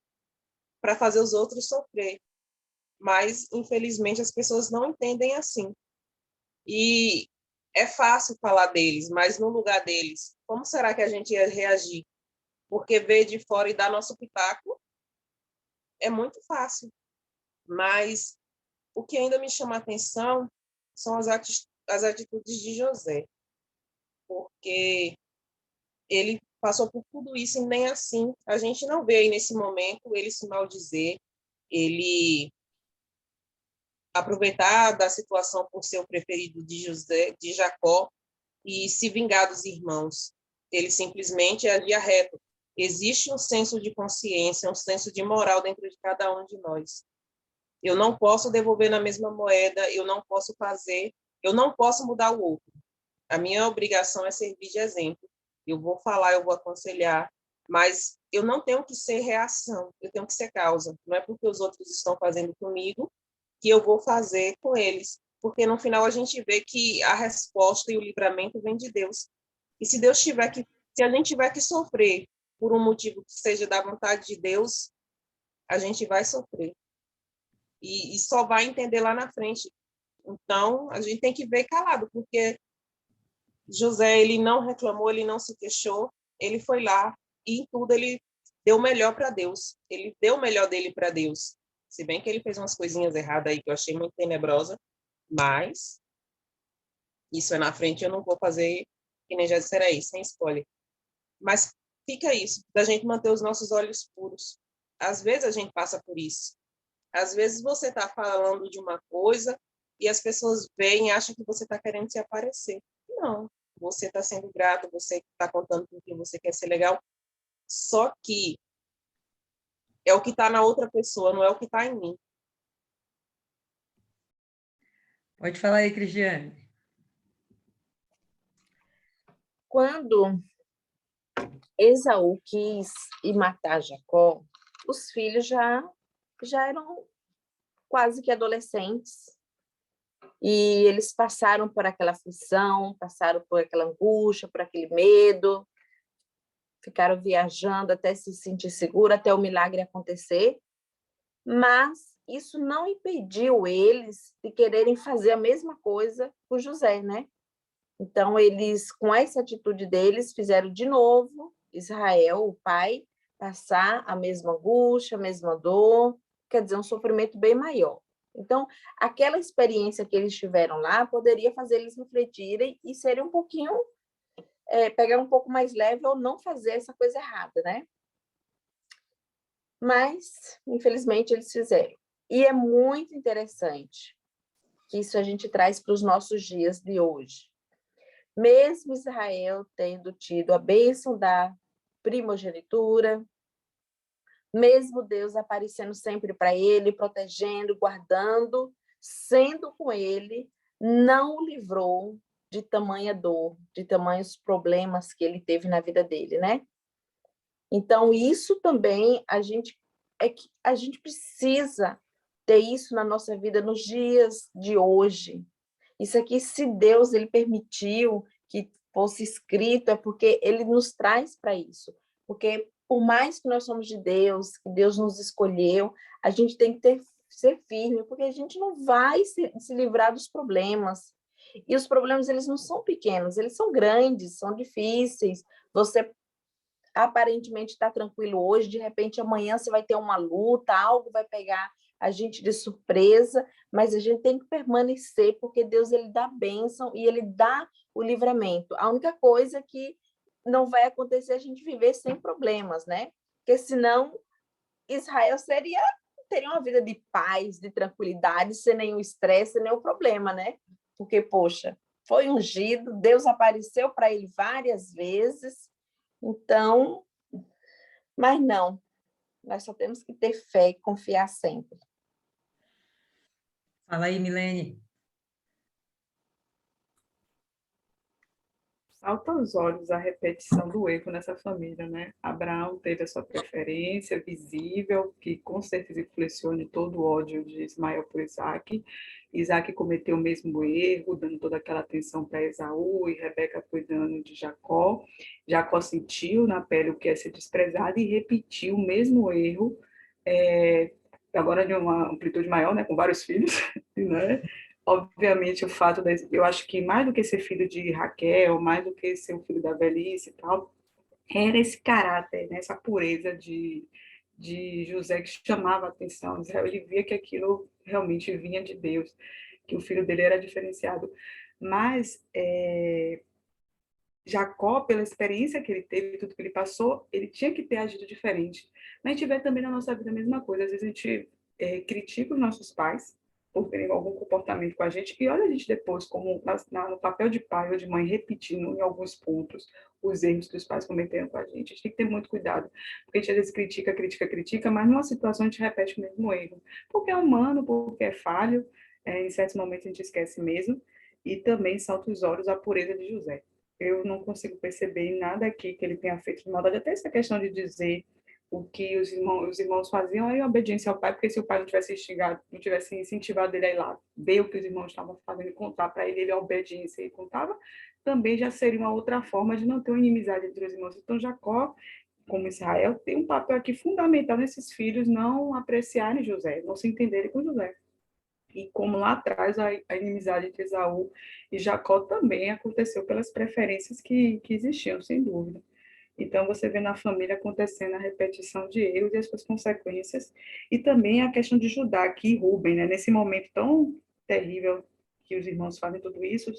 para fazer os outros sofrer. Mas, infelizmente, as pessoas não entendem assim. E é fácil falar deles, mas no lugar deles, como será que a gente ia reagir? Porque ver de fora e dar nosso pitaco é muito fácil. Mas o que ainda me chama a atenção são as atitudes de José, porque ele passou por tudo isso e nem assim. A gente não vê aí nesse momento ele se maldizer, ele aproveitar da situação por ser o preferido de Jacó e se vingar dos irmãos. Ele simplesmente agia reto. Existe um senso de consciência, um senso de moral dentro de cada um de nós. Eu não posso devolver na mesma moeda, eu não posso fazer, eu não posso mudar o outro. A minha obrigação é servir de exemplo. Eu vou falar, eu vou aconselhar, mas eu não tenho que ser reação, eu tenho que ser causa. Não é porque os outros estão fazendo comigo que eu vou fazer com eles, porque no final a gente vê que a resposta e o livramento vem de Deus. E se se a gente tiver que sofrer por um motivo que seja da vontade de Deus, a gente vai sofrer. E só vai entender lá na frente. Então, a gente tem que ver calado, porque José, ele não reclamou, ele não se queixou, ele foi lá e em tudo ele deu o melhor para Deus. Ele deu o melhor dele para Deus. Se bem que ele fez umas coisinhas erradas aí que eu achei muito tenebrosa, mas isso é na frente, eu não vou fazer, que nem já disseram aí, sem spoiler. Mas fica isso, da gente manter os nossos olhos puros. Às vezes a gente passa por isso. Às vezes você está falando de uma coisa e as pessoas veem e acham que você está querendo se aparecer. Não, você está sendo grato, você está contando com quem você quer ser legal. Só que é o que está na outra pessoa, não é o que está em mim. Pode falar aí, Cristiane. Quando Esaú quis ir matar Jacó, os filhos já eram quase que adolescentes. E eles passaram por aquela aflição, passaram por aquela angústia, por aquele medo, ficaram viajando até se sentir seguro, até o milagre acontecer. Mas isso não impediu eles de quererem fazer a mesma coisa com José, né? Então, eles, com essa atitude deles, fizeram de novo Israel, o pai, passar a mesma angústia, a mesma dor, quer dizer, um sofrimento bem maior. Então, aquela experiência que eles tiveram lá poderia fazer eles refletirem e serem um pouquinho, pegar um pouco mais leve ou não fazer essa coisa errada, né? Mas, infelizmente, eles fizeram. E é muito interessante que isso a gente traz para os nossos dias de hoje. Mesmo Israel tendo tido a bênção da primogenitura, mesmo Deus aparecendo sempre para ele, protegendo, guardando, sendo com ele, não o livrou de tamanha dor, de tamanhos problemas que ele teve na vida dele, né? Então, isso também a gente precisa ter isso na nossa vida nos dias de hoje. Isso aqui, se Deus ele permitiu que fosse escrito, é porque ele nos traz para isso. Porque por mais que nós somos de Deus, que Deus nos escolheu, a gente tem que ser firme, porque a gente não vai se livrar dos problemas. E os problemas, eles não são pequenos, eles são grandes, são difíceis. Você aparentemente está tranquilo hoje, de repente amanhã você vai ter uma luta, algo vai pegar a gente de surpresa, mas a gente tem que permanecer, porque Deus ele dá bênção e ele dá o livramento. A única coisa que não vai acontecer é a gente viver sem problemas, né? Porque senão Israel teria uma vida de paz, de tranquilidade, sem nenhum estresse, sem nenhum problema, né? Porque, poxa, foi ungido, Deus apareceu para ele várias vezes, então, mas não, nós só temos que ter fé e confiar sempre. Fala aí, Milene. Salta aos olhos a repetição do erro nessa família, né? Abraão teve a sua preferência visível, que com certeza influenciou em todo o ódio de Ismael por Isaac, Isaac cometeu o mesmo erro, dando toda aquela atenção para Esaú, e Rebeca cuidando de Jacó. Jacó sentiu na pele o que é ser desprezado e repetiu o mesmo erro, agora de uma amplitude maior, né, com vários filhos, né? Obviamente, o fato eu acho que mais do que ser filho de Raquel, mais do que ser o filho da velhice e tal, era esse caráter, né, essa pureza de José que chamava a atenção. Israel, ele via que aquilo realmente vinha de Deus, que o filho dele era diferenciado. Mas Jacó, pela experiência que ele teve, tudo que ele passou, ele tinha que ter agido diferente. Mas a gente vê também na nossa vida a mesma coisa. Às vezes a gente critica os nossos pais por terem algum comportamento com a gente, e olha a gente depois, como no papel de pai ou de mãe, repetindo em alguns pontos os erros que os pais cometeram com a gente. A gente tem que ter muito cuidado, porque a gente às vezes critica, mas numa situação a gente repete o mesmo erro. Porque é humano, porque é falho, em certos momentos a gente esquece mesmo, e também salta os olhos a pureza de José. Eu não consigo perceber em nada aqui que ele tenha feito de maldade, até essa questão de dizer o que os irmãos faziam em obediência ao pai, porque se o pai não tivesse instigado, não tivesse incentivado ele a ir lá, ver o que os irmãos estavam fazendo e contar para ele, a obediência e contava, também já seria uma outra forma de não ter uma inimizade entre os irmãos. Então, Jacó, como Israel, tem um papel aqui fundamental nesses filhos não apreciarem José, não se entenderem com José. E como lá atrás a inimizade entre Esaú e Jacó também aconteceu pelas preferências que existiam, sem dúvida. Então, você vê na família acontecendo a repetição de erros e as suas consequências, e também a questão de Judá, aqui Rubem, né, nesse momento tão terrível que os irmãos fazem tudo isso,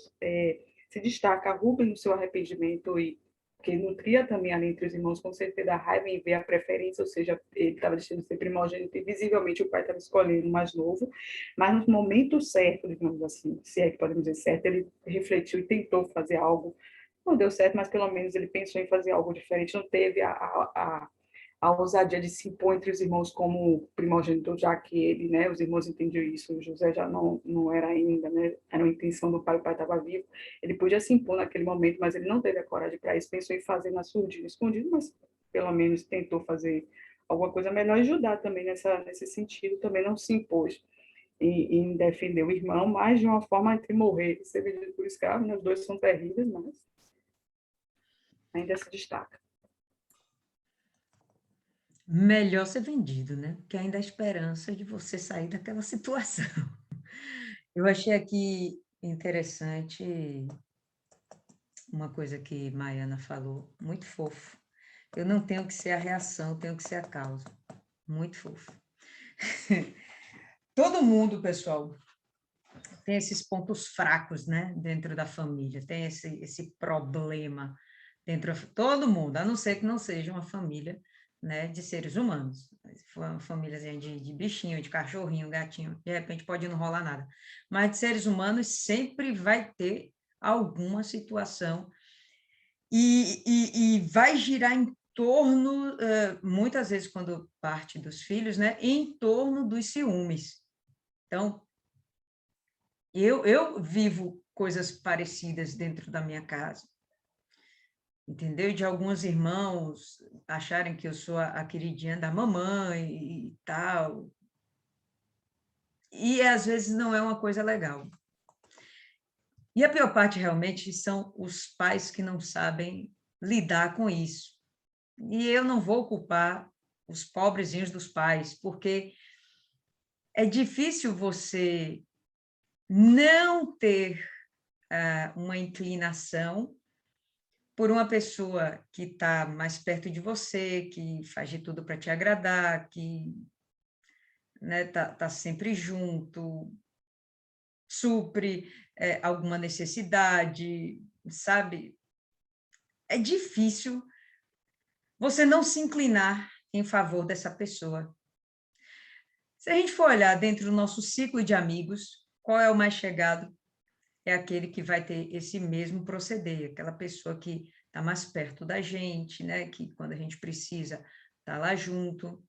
se destaca Rubem no seu arrependimento, e que nutria também ali entre os irmãos, com certeza, a raiva em ver a preferência, ou seja, ele estava deixando de ser primogênito e visivelmente o pai estava escolhendo o mais novo, mas no momento certo, digamos assim, se é que podemos dizer certo, ele refletiu e tentou fazer algo. Não deu certo, mas pelo menos ele pensou em fazer algo diferente, não teve a ousadia de se impor entre os irmãos como primogênito, já que ele, né, os irmãos entendiam isso, o José já não era ainda, né, era uma intenção do pai, o pai estava vivo, ele podia se impor naquele momento, mas ele não teve a coragem para isso, pensou em fazer na surdina, escondido, mas pelo menos tentou fazer alguma coisa melhor e ajudar também nesse sentido, também não se impôs em defender o irmão, mas de uma forma entre morrer e ser vendido por escravo, né, os dois são terríveis, mas ainda se destaca. Melhor ser vendido, né? Porque ainda há esperança de você sair daquela situação. Eu achei aqui interessante uma coisa que Maiana falou, muito fofo. Eu não tenho que ser a reação, tenho que ser a causa. Muito fofo. Todo mundo, pessoal, tem esses pontos fracos, né, dentro da família, tem esse problema dentro de todo mundo, a não ser que não seja uma família, né, de seres humanos. Se for uma família de bichinho, de cachorrinho, gatinho, de repente pode não rolar nada. Mas de seres humanos sempre vai ter alguma situação e vai girar em torno, muitas vezes quando parte dos filhos, né, em torno dos ciúmes. Então, eu vivo coisas parecidas dentro da minha casa, entendeu? De alguns irmãos acharem que eu sou a queridinha da mamãe e tal. E, às vezes, não é uma coisa legal. E a pior parte, realmente, são os pais que não sabem lidar com isso. E eu não vou culpar os pobrezinhos dos pais, porque é difícil você não ter uma inclinação por uma pessoa que está mais perto de você, que faz de tudo para te agradar, que, né, tá sempre junto, supre alguma necessidade, sabe? É difícil você não se inclinar em favor dessa pessoa. Se a gente for olhar dentro do nosso ciclo de amigos, qual é o mais chegado? É aquele que vai ter esse mesmo proceder, aquela pessoa que está mais perto da gente, né? Que quando a gente precisa está lá junto.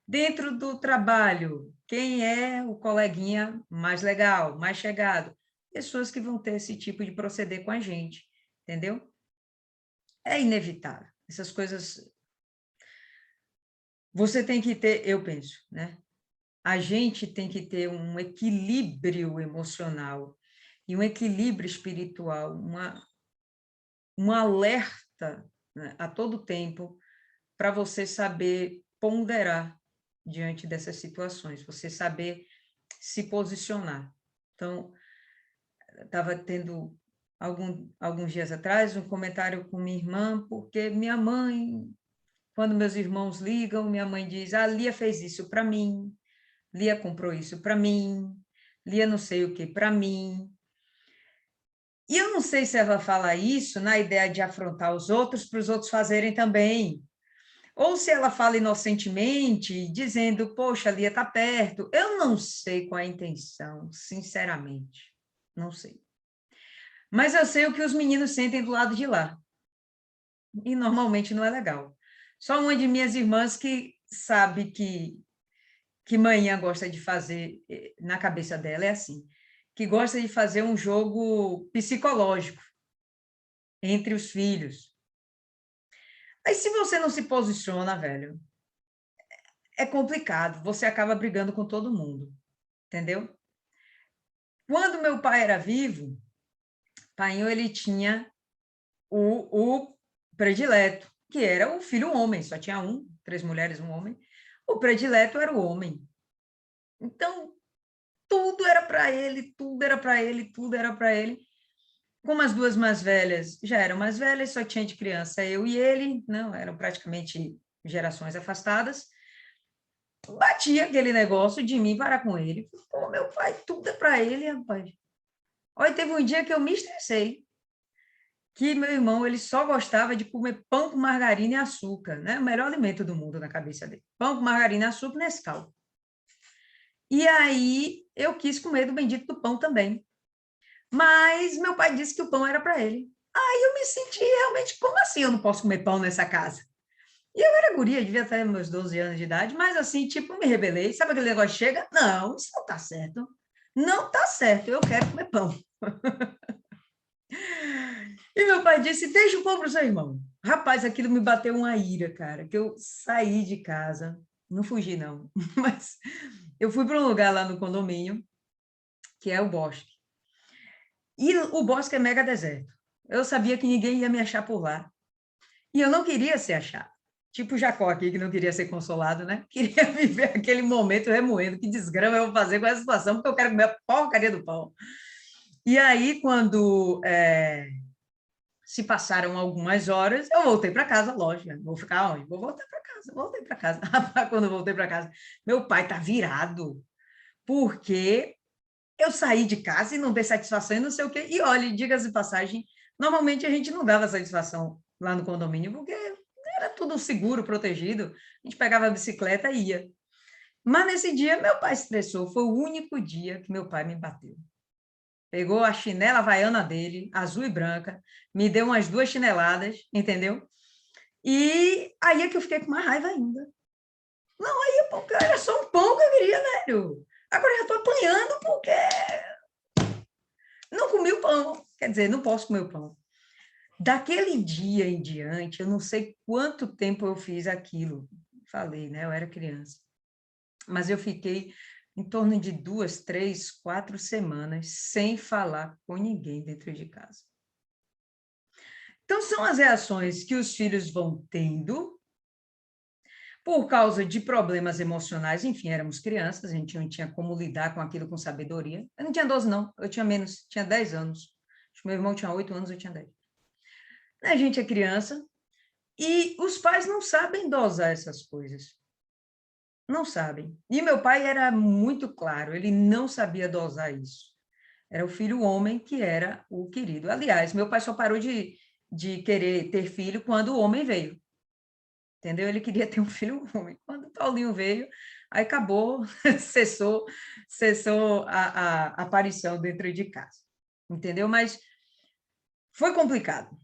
Dentro do trabalho, quem é o coleguinha mais legal, mais chegado? Pessoas que vão ter esse tipo de proceder com a gente, entendeu? É inevitável. Essas coisas você tem que ter, eu penso, né? a gente tem que ter um equilíbrio emocional e um equilíbrio espiritual, um alerta, né, a todo tempo, para você saber ponderar diante dessas situações, você saber se posicionar. Então, estava tendo alguns dias atrás um comentário com minha irmã, porque minha mãe, quando meus irmãos ligam, minha mãe diz, a Lia fez isso para mim, Lia comprou isso para mim, Lia não sei o que para mim. E eu não sei se ela fala isso na ideia de afrontar os outros para os outros fazerem também. Ou se ela fala inocentemente, dizendo, poxa, a Lia está perto. Eu não sei qual é a intenção, sinceramente. Não sei. Mas eu sei o que os meninos sentem do lado de lá. E normalmente não é legal. Só uma de minhas irmãs que sabe que manhã gosta de fazer, na cabeça dela é assim, que gosta de fazer um jogo psicológico entre os filhos. Aí, se você não se posiciona, velho, é complicado, você acaba brigando com todo mundo, entendeu? Quando meu pai era vivo, Painho, ele tinha o predileto, que era o filho homem, só tinha 3 mulheres, 1 homem. O predileto era o homem. Então, tudo era para ele, tudo era para ele, tudo era para ele. Como as 2 mais velhas já eram mais velhas, só tinha de criança eu e ele, não, eram praticamente gerações afastadas. Batia aquele negócio de mim parar com ele. Pô, meu pai, tudo é para ele, rapaz. Olha, teve um dia que eu me estressei, que meu irmão, ele só gostava de comer pão com margarina e açúcar, né? O melhor alimento do mundo na cabeça dele. Pão com margarina e açúcar, Nescau. E aí, eu quis comer do bendito do pão também. Mas meu pai disse que o pão era para ele. Aí eu me senti realmente, como assim eu não posso comer pão nessa casa? E eu era guria, devia ter meus 12 anos de idade, mas assim, tipo, me rebelei. Sabe aquele negócio que chega? Não, isso não tá certo. Não tá certo, eu quero comer pão. E meu pai disse, deixa o pão para o seu irmão. Rapaz, aquilo me bateu uma ira, cara, que eu saí de casa, não fugi não, mas eu fui para um lugar lá no condomínio, que é o Bosque. E o Bosque é mega deserto. Eu sabia que ninguém ia me achar por lá. E eu não queria ser achado. Tipo o Jacó aqui, que não queria ser consolado, né? Queria viver aquele momento remoendo. Que desgrama eu vou fazer com essa situação, porque eu quero comer a porcaria do pão. E aí, quando se passaram algumas horas, eu voltei para casa, lógico. Vou ficar onde? Vou voltar para casa, voltei para casa. Quando eu voltei para casa, meu pai tá virado, porque eu saí de casa e não dei satisfação e não sei o quê. E olha, diga-se de passagem, normalmente a gente não dava satisfação lá no condomínio, porque era tudo seguro, protegido. A gente pegava a bicicleta e ia. Mas nesse dia, meu pai estressou. Foi o único dia que meu pai me bateu. Pegou a chinela havaiana dele, azul e branca, me deu umas 2 chineladas, entendeu? E aí é que eu fiquei com mais raiva ainda. Não, aí era só um pão que eu queria, velho. Agora eu já estou apanhando porque não comi o pão. Quer dizer, não posso comer o pão. Daquele dia em diante, eu não sei quanto tempo eu fiz aquilo. Falei, né? Eu era criança. Mas eu fiquei em torno de 2, 3, 4 semanas sem falar com ninguém dentro de casa. Então, são as reações que os filhos vão tendo por causa de problemas emocionais. Enfim, éramos crianças, a gente não tinha como lidar com aquilo com sabedoria. Eu não tinha 12, não, eu tinha menos, tinha 10 anos. Acho que meu irmão tinha 8 anos, eu tinha 10. A gente é criança e os pais não sabem dosar essas coisas. Não sabem. E meu pai era muito claro, ele não sabia dosar isso. Era o filho homem que era o querido. Aliás, meu pai só parou de querer ter filho quando o homem veio. Entendeu? Ele queria ter um filho homem. Quando o Paulinho veio, aí acabou, cessou a aparição dentro de casa. Entendeu? Mas foi complicado.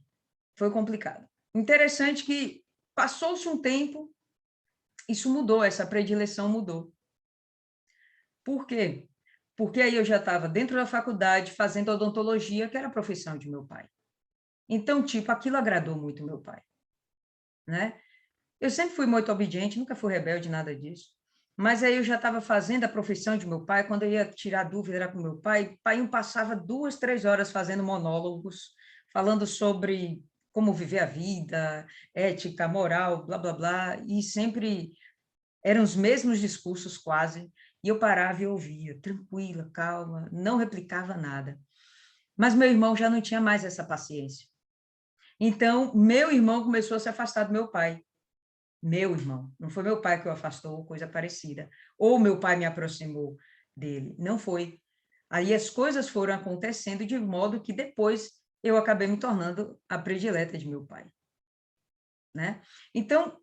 Foi complicado. Interessante que passou-se um tempo, isso mudou, essa predileção mudou. Por quê? Porque aí eu já estava dentro da faculdade fazendo odontologia, que era a profissão de meu pai. Então, tipo, aquilo agradou muito meu pai, né? Eu sempre fui muito obediente, nunca fui rebelde, nada disso. Mas aí eu já estava fazendo a profissão de meu pai, quando eu ia tirar dúvida era com meu pai, o pai passava 2, 3 horas fazendo monólogos, falando sobre como viver a vida, ética, moral, blá, blá, blá, e sempre eram os mesmos discursos quase, e eu parava e ouvia, tranquila, calma, não replicava nada. Mas meu irmão já não tinha mais essa paciência. Então, meu irmão começou a se afastar do meu pai. Meu irmão, não foi meu pai que o afastou, coisa parecida. Ou meu pai me aproximou dele, não foi. Aí as coisas foram acontecendo de modo que depois eu acabei me tornando a predileta de meu pai, né? Então,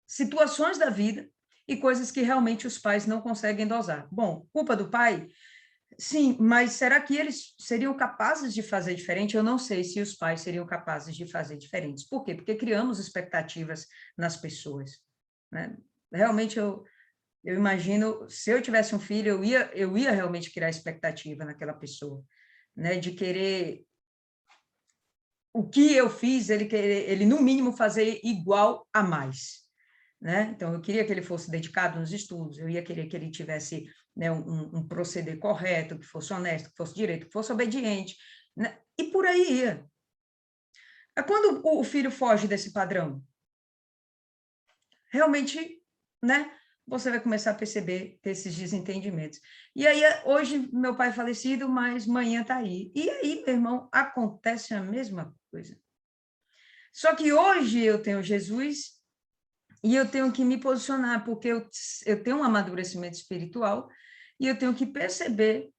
situações da vida e coisas que realmente os pais não conseguem dosar. Bom, culpa do pai? Sim, mas será que eles seriam capazes de fazer diferente? Eu não sei se os pais seriam capazes de fazer diferentes. Por quê? Porque criamos expectativas nas pessoas, né? Realmente, eu imagino, se eu tivesse um filho, eu ia realmente criar expectativa naquela pessoa, né? De querer o que eu fiz, ele no mínimo fazer igual a mais, né? Então, eu queria que ele fosse dedicado nos estudos, eu ia querer que ele tivesse, né, um proceder correto, que fosse honesto, que fosse direito, que fosse obediente, né? E por aí ia. Quando o filho foge desse padrão, realmente, né, você vai começar a perceber esses desentendimentos. E aí, hoje, meu pai é falecido, mas manhã está aí. E aí, meu irmão, acontece a mesma coisa. Só que hoje eu tenho Jesus e eu tenho que me posicionar, porque eu tenho um amadurecimento espiritual e eu tenho que perceber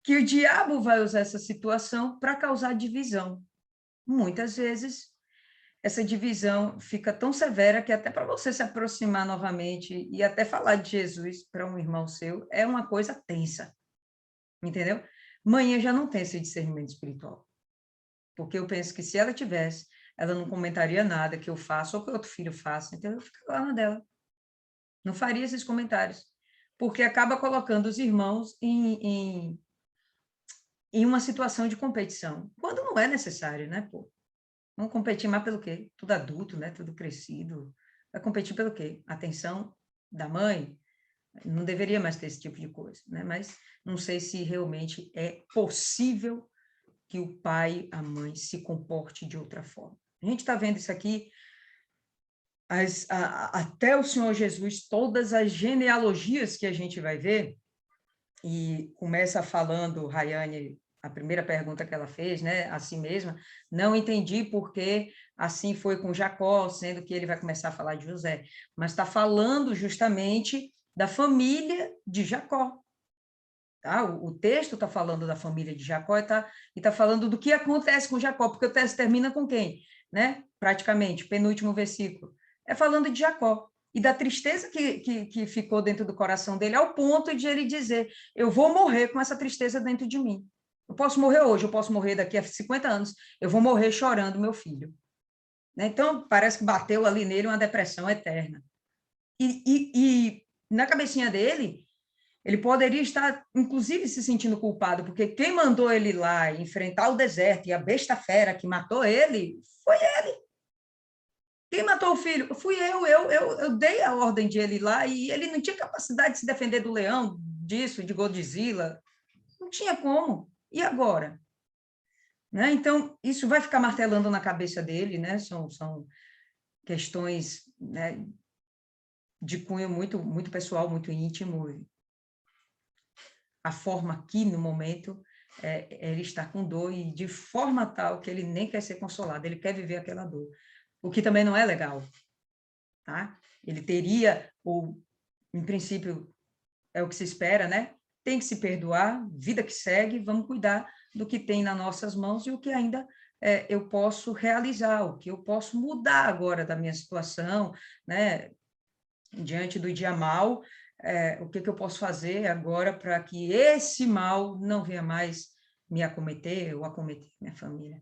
que o diabo vai usar essa situação para causar divisão. Muitas vezes, essa divisão fica tão severa que até para você se aproximar novamente e até falar de Jesus para um irmão seu é uma coisa tensa, entendeu? Manhã já não tem esse discernimento espiritual, porque eu penso que se ela tivesse, ela não comentaria nada que eu faço ou que outro filho faça, então eu fico lá na dela. Não faria esses comentários, porque acaba colocando os irmãos em uma situação de competição, quando não é necessário, né, pô? Vamos competir mais pelo quê? Tudo adulto, né? Tudo crescido. Vai competir pelo quê? Atenção da mãe? Não deveria mais ter esse tipo de coisa, né? Mas não sei se realmente é possível que o pai, a mãe, se comporte de outra forma. A gente está vendo isso aqui, até o Senhor Jesus, todas as genealogias que a gente vai ver, e começa falando, Rayane, a primeira pergunta que ela fez, né, a si mesma, não entendi por que assim foi com Jacó, sendo que ele vai começar a falar de José, mas está falando justamente da família de Jacó. Tá? O texto está falando da família de Jacó e tá falando do que acontece com Jacó, porque o texto termina com quem? Né? Praticamente, penúltimo versículo. É falando de Jacó e da tristeza que ficou dentro do coração dele, ao ponto de ele dizer, eu vou morrer com essa tristeza dentro de mim. Eu posso morrer hoje, eu posso morrer daqui a 50 anos, eu vou morrer chorando meu filho. Né? Então, parece que bateu ali nele uma depressão eterna. E na cabecinha dele, ele poderia estar, inclusive, se sentindo culpado, porque quem mandou ele lá enfrentar o deserto e a besta fera que matou ele, foi ele. Quem matou o filho? Fui eu dei a ordem de ele ir lá e ele não tinha capacidade de se defender do leão, disso, de Godzilla. Não tinha como. E agora? Né? Então, isso vai ficar martelando na cabeça dele, né? São questões, né, de cunho muito, muito pessoal, muito íntimo. A forma aqui, no momento, ele está com dor e de forma tal que ele nem quer ser consolado, ele quer viver aquela dor, o que também não é legal, tá? Ele teria, ou, em princípio, é o que se espera, né? Tem que se perdoar, vida que segue, vamos cuidar do que tem nas nossas mãos e o que ainda eu posso realizar, o que eu posso mudar agora da minha situação, né? Diante do dia mal, o que eu posso fazer agora para que esse mal não venha mais me acometer ou acometer minha família.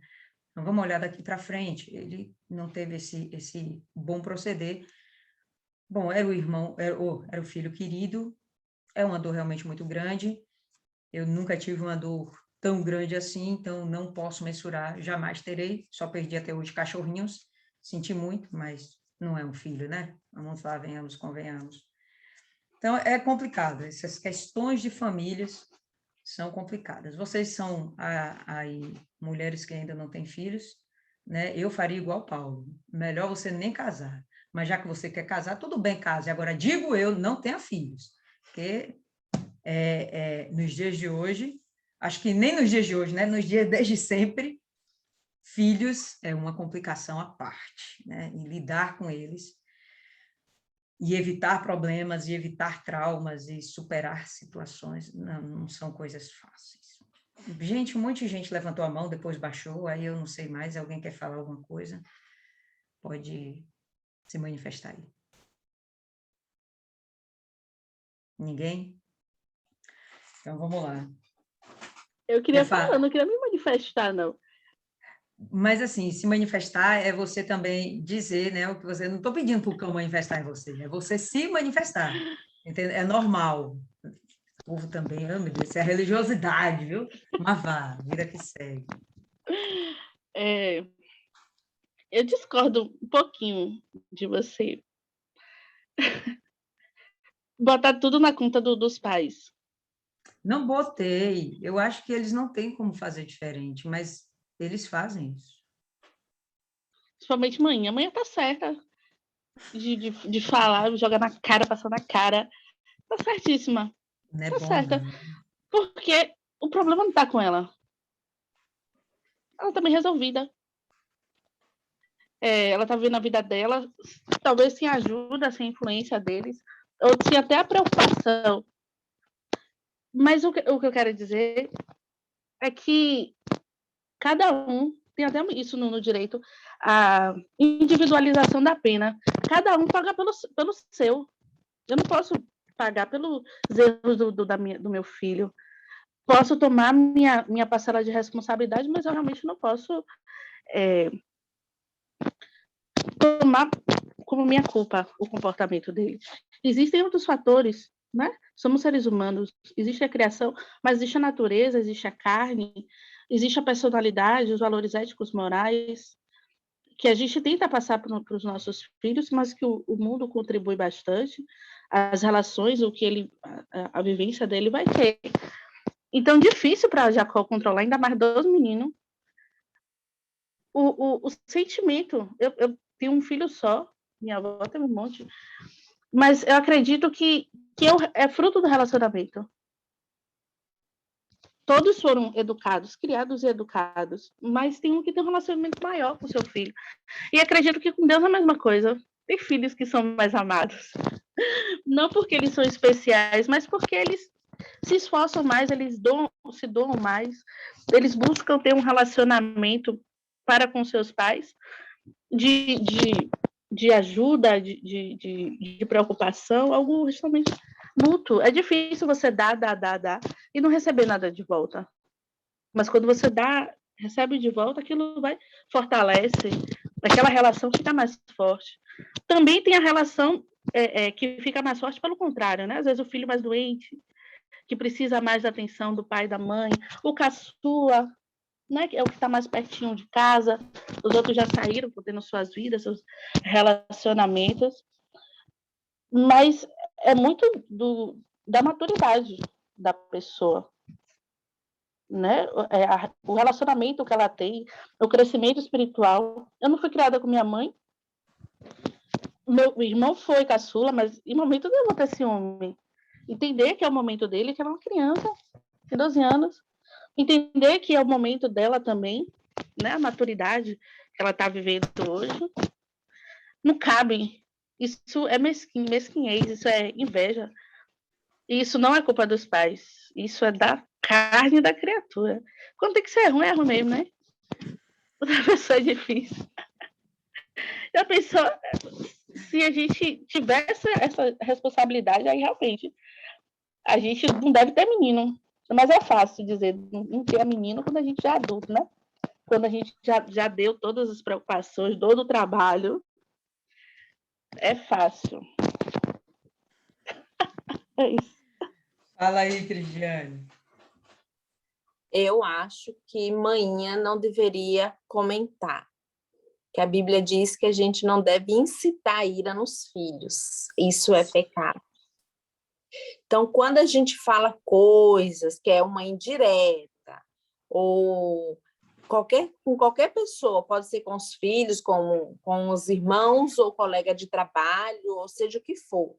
Então, vamos olhar daqui para frente. Ele não teve esse bom proceder. Bom, era o irmão, era o filho querido, é uma dor realmente muito grande. Eu nunca tive uma dor tão grande assim, então não posso mensurar, jamais terei, só perdi até hoje cachorrinhos, senti muito, mas não é um filho, né? Vamos lá, venhamos, convenhamos. Então, é complicado. Essas questões de famílias são complicadas. Vocês são aí mulheres que ainda não têm filhos, né? Eu faria igual Paulo. Melhor você nem casar. Mas já que você quer casar, tudo bem, case. Agora, digo eu, não tenha filhos. Porque nos dias de hoje, acho que nem nos dias de hoje, né? Nos dias desde sempre, filhos é uma complicação à parte, né? E lidar com eles e evitar problemas, e evitar traumas, e superar situações, não são coisas fáceis. Gente, um monte de gente levantou a mão, depois baixou, aí eu não sei mais, alguém quer falar alguma coisa? Pode se manifestar aí. Ninguém? Então, vamos lá. Eu queria falar, eu não queria me manifestar, não. Mas, assim, se manifestar é você também dizer, né, o que você... Não estou pedindo para o cão manifestar em você, é você se manifestar. Entende? É normal. O povo também, meu Deus, isso é religiosidade, viu? Mas vá, vida que segue. Eu discordo um pouquinho de você. Botar tudo na conta dos pais. Não botei. Eu acho que eles não têm como fazer diferente, mas eles fazem isso. Principalmente mãe. A mãe tá certa de falar, jogar na cara, passar na cara. Tá certíssima. Não é tá bom, certa. não. Porque o problema não tá com ela. Ela tá bem resolvida. Ela tá vivendo a vida dela, talvez sem ajuda, sem influência deles, ou sem até a preocupação. Mas o que eu quero dizer é que cada um tem até isso no direito, a individualização da pena. Cada um paga pelo seu. Eu não posso pagar pelos erros do meu filho. Posso tomar minha parcela de responsabilidade, mas eu realmente não posso tomar como minha culpa o comportamento dele. Existem outros fatores, né? Somos seres humanos, existe a criação, mas existe a natureza, existe a carne, existe a personalidade, os valores éticos, morais, que a gente tenta passar para os nossos filhos, mas que o mundo contribui bastante, as relações, o que a vivência dele vai ter. Então, difícil para Jacó controlar, ainda mais 2 meninos, o sentimento. Eu tenho um filho só, minha avó tem um monte, mas eu acredito que é fruto do relacionamento. Todos foram educados, criados e educados, mas tem um que tem um relacionamento maior com o seu filho. E acredito que com Deus é a mesma coisa. Tem filhos que são mais amados. Não porque eles são especiais, mas porque eles se esforçam mais, eles se doam mais, eles buscam ter um relacionamento para com seus pais de ajuda, de preocupação, algo justamente mútuo. É difícil você dar e não receber nada de volta. Mas quando você recebe de volta, aquilo fortalece, aquela relação fica mais forte. Também tem a relação que fica mais forte pelo contrário, né? Às vezes o filho mais doente, que precisa mais da atenção do pai e da mãe, o caçula, né, que é o que está mais pertinho de casa, os outros já saíram, tendo suas vidas, seus relacionamentos, mas é muito da maturidade da pessoa, né? O relacionamento que ela tem, o crescimento espiritual. Eu não fui criada com minha mãe, meu irmão foi caçula, mas em momento nenhum eu vou ter ciúme. Entender que é o momento dele, que ela é uma criança, tem 12 anos, entender que é o momento dela também, né? A maturidade que ela está vivendo hoje. Não cabe. Isso é mesquinhez, isso é inveja. E isso não é culpa dos pais. Isso é da carne da criatura. Quando tem que ser ruim, é ruim mesmo, né? Outra pessoa é difícil. Já pensou, se a gente tivesse essa responsabilidade, aí realmente a gente não deve ter menino. Mas é fácil dizer não ter menino quando a gente já é adulto, né? Quando a gente já deu todas as preocupações, todo o trabalho. É fácil. É isso. Fala aí, Cristiane. Eu acho que manhã não deveria comentar, que a Bíblia diz que a gente não deve incitar a ira nos filhos. Isso é pecado. Então, quando a gente fala coisas que é uma indireta, ou com qualquer pessoa, pode ser com os filhos, com os irmãos, ou colega de trabalho, ou seja o que for,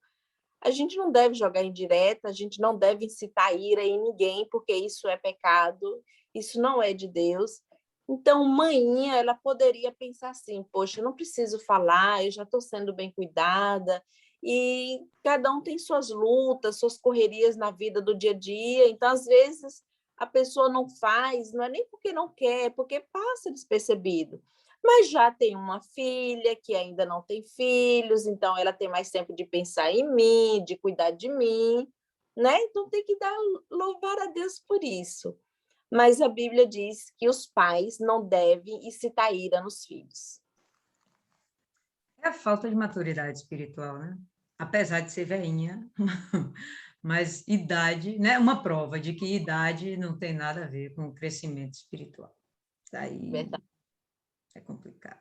a gente não deve jogar indireta, a gente não deve incitar ira em ninguém, porque isso é pecado, isso não é de Deus. Então, manhinha, ela poderia pensar assim, poxa, eu não preciso falar, eu já estou sendo bem cuidada, e cada um tem suas lutas, suas correrias na vida do dia a dia, então, às vezes, a pessoa não faz, não é nem porque não quer, é porque passa despercebido. Mas já tem uma filha que ainda não tem filhos, então ela tem mais tempo de pensar em mim, de cuidar de mim, né? Então tem que louvar a Deus por isso. Mas a Bíblia diz que os pais não devem incitar ira nos filhos. É a falta de maturidade espiritual, né? Apesar de ser velhinha, mas idade, né? Uma prova de que idade não tem nada a ver com o crescimento espiritual. Daí Verdade. é complicado.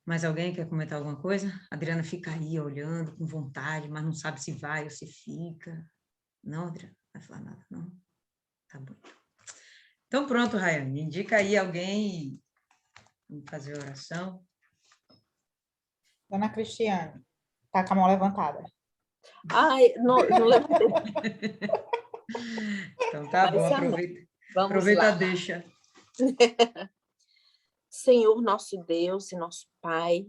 Mais alguém quer comentar alguma coisa? A Adriana fica aí olhando com vontade, mas não sabe se vai ou se fica. Não, Adriana? Não vai falar nada, não? Tá bom. Então pronto, Rayane. Indica aí alguém e vamos fazer a oração. Dona Cristiane, tá com a mão levantada. Ai, não levantei. Então tá bom, Vamos aproveita lá. deixa. Senhor, nosso Deus e nosso Pai,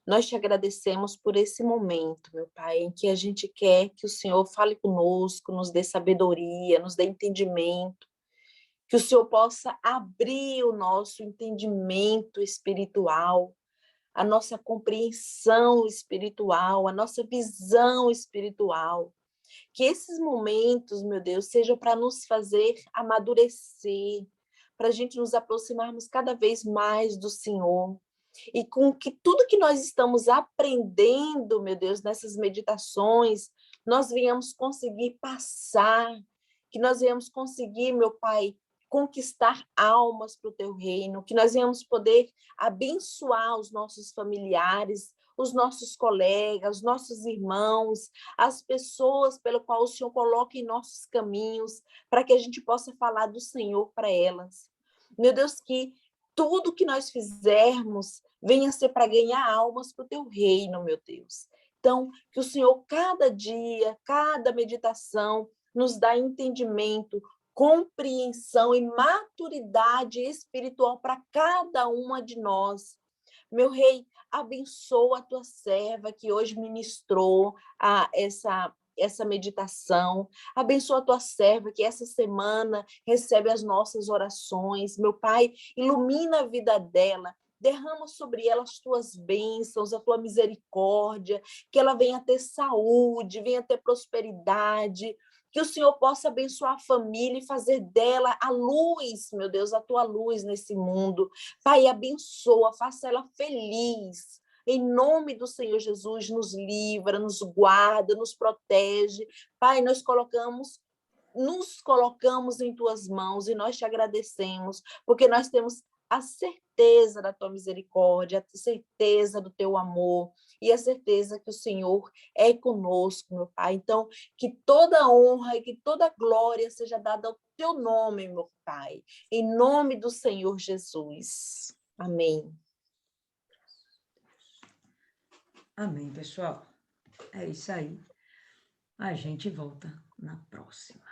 nós te agradecemos por esse momento, meu Pai, em que a gente quer que o Senhor fale conosco, nos dê sabedoria, nos dê entendimento, que o Senhor possa abrir o nosso entendimento espiritual, a nossa compreensão espiritual, a nossa visão espiritual. Que esses momentos, meu Deus, sejam para nos fazer amadurecer, para a gente nos aproximarmos cada vez mais do Senhor. E com que tudo que nós estamos aprendendo, meu Deus, nessas meditações, nós venhamos conseguir passar, que nós venhamos conseguir, meu Pai, conquistar almas para o teu reino, que nós venhamos poder abençoar os nossos familiares, os nossos colegas, os nossos irmãos, as pessoas pelo qual o Senhor coloca em nossos caminhos, para que a gente possa falar do Senhor para elas. Meu Deus, que tudo que nós fizermos venha ser para ganhar almas para o teu reino, meu Deus. Então, que o Senhor, cada dia, cada meditação, nos dá entendimento, compreensão e maturidade espiritual para cada uma de nós. Meu Rei, abençoa a tua serva que hoje ministrou essa meditação. Abençoa a tua serva que essa semana recebe as nossas orações. Meu Pai, ilumina a vida dela. Derrama sobre ela as tuas bênçãos, a tua misericórdia, que ela venha ter saúde, venha ter prosperidade, que o Senhor possa abençoar a família e fazer dela a luz, meu Deus, a tua luz nesse mundo. Pai, abençoa, faça ela feliz. Em nome do Senhor Jesus, nos livra, nos guarda, nos protege. Pai, nos colocamos em tuas mãos e nós te agradecemos, porque nós temos a certeza da tua misericórdia, a certeza do teu amor e a certeza que o Senhor é conosco, meu Pai. Então, que toda honra e que toda glória seja dada ao teu nome, meu Pai, em nome do Senhor Jesus. Amém. Amém, pessoal. É isso aí. A gente volta na próxima.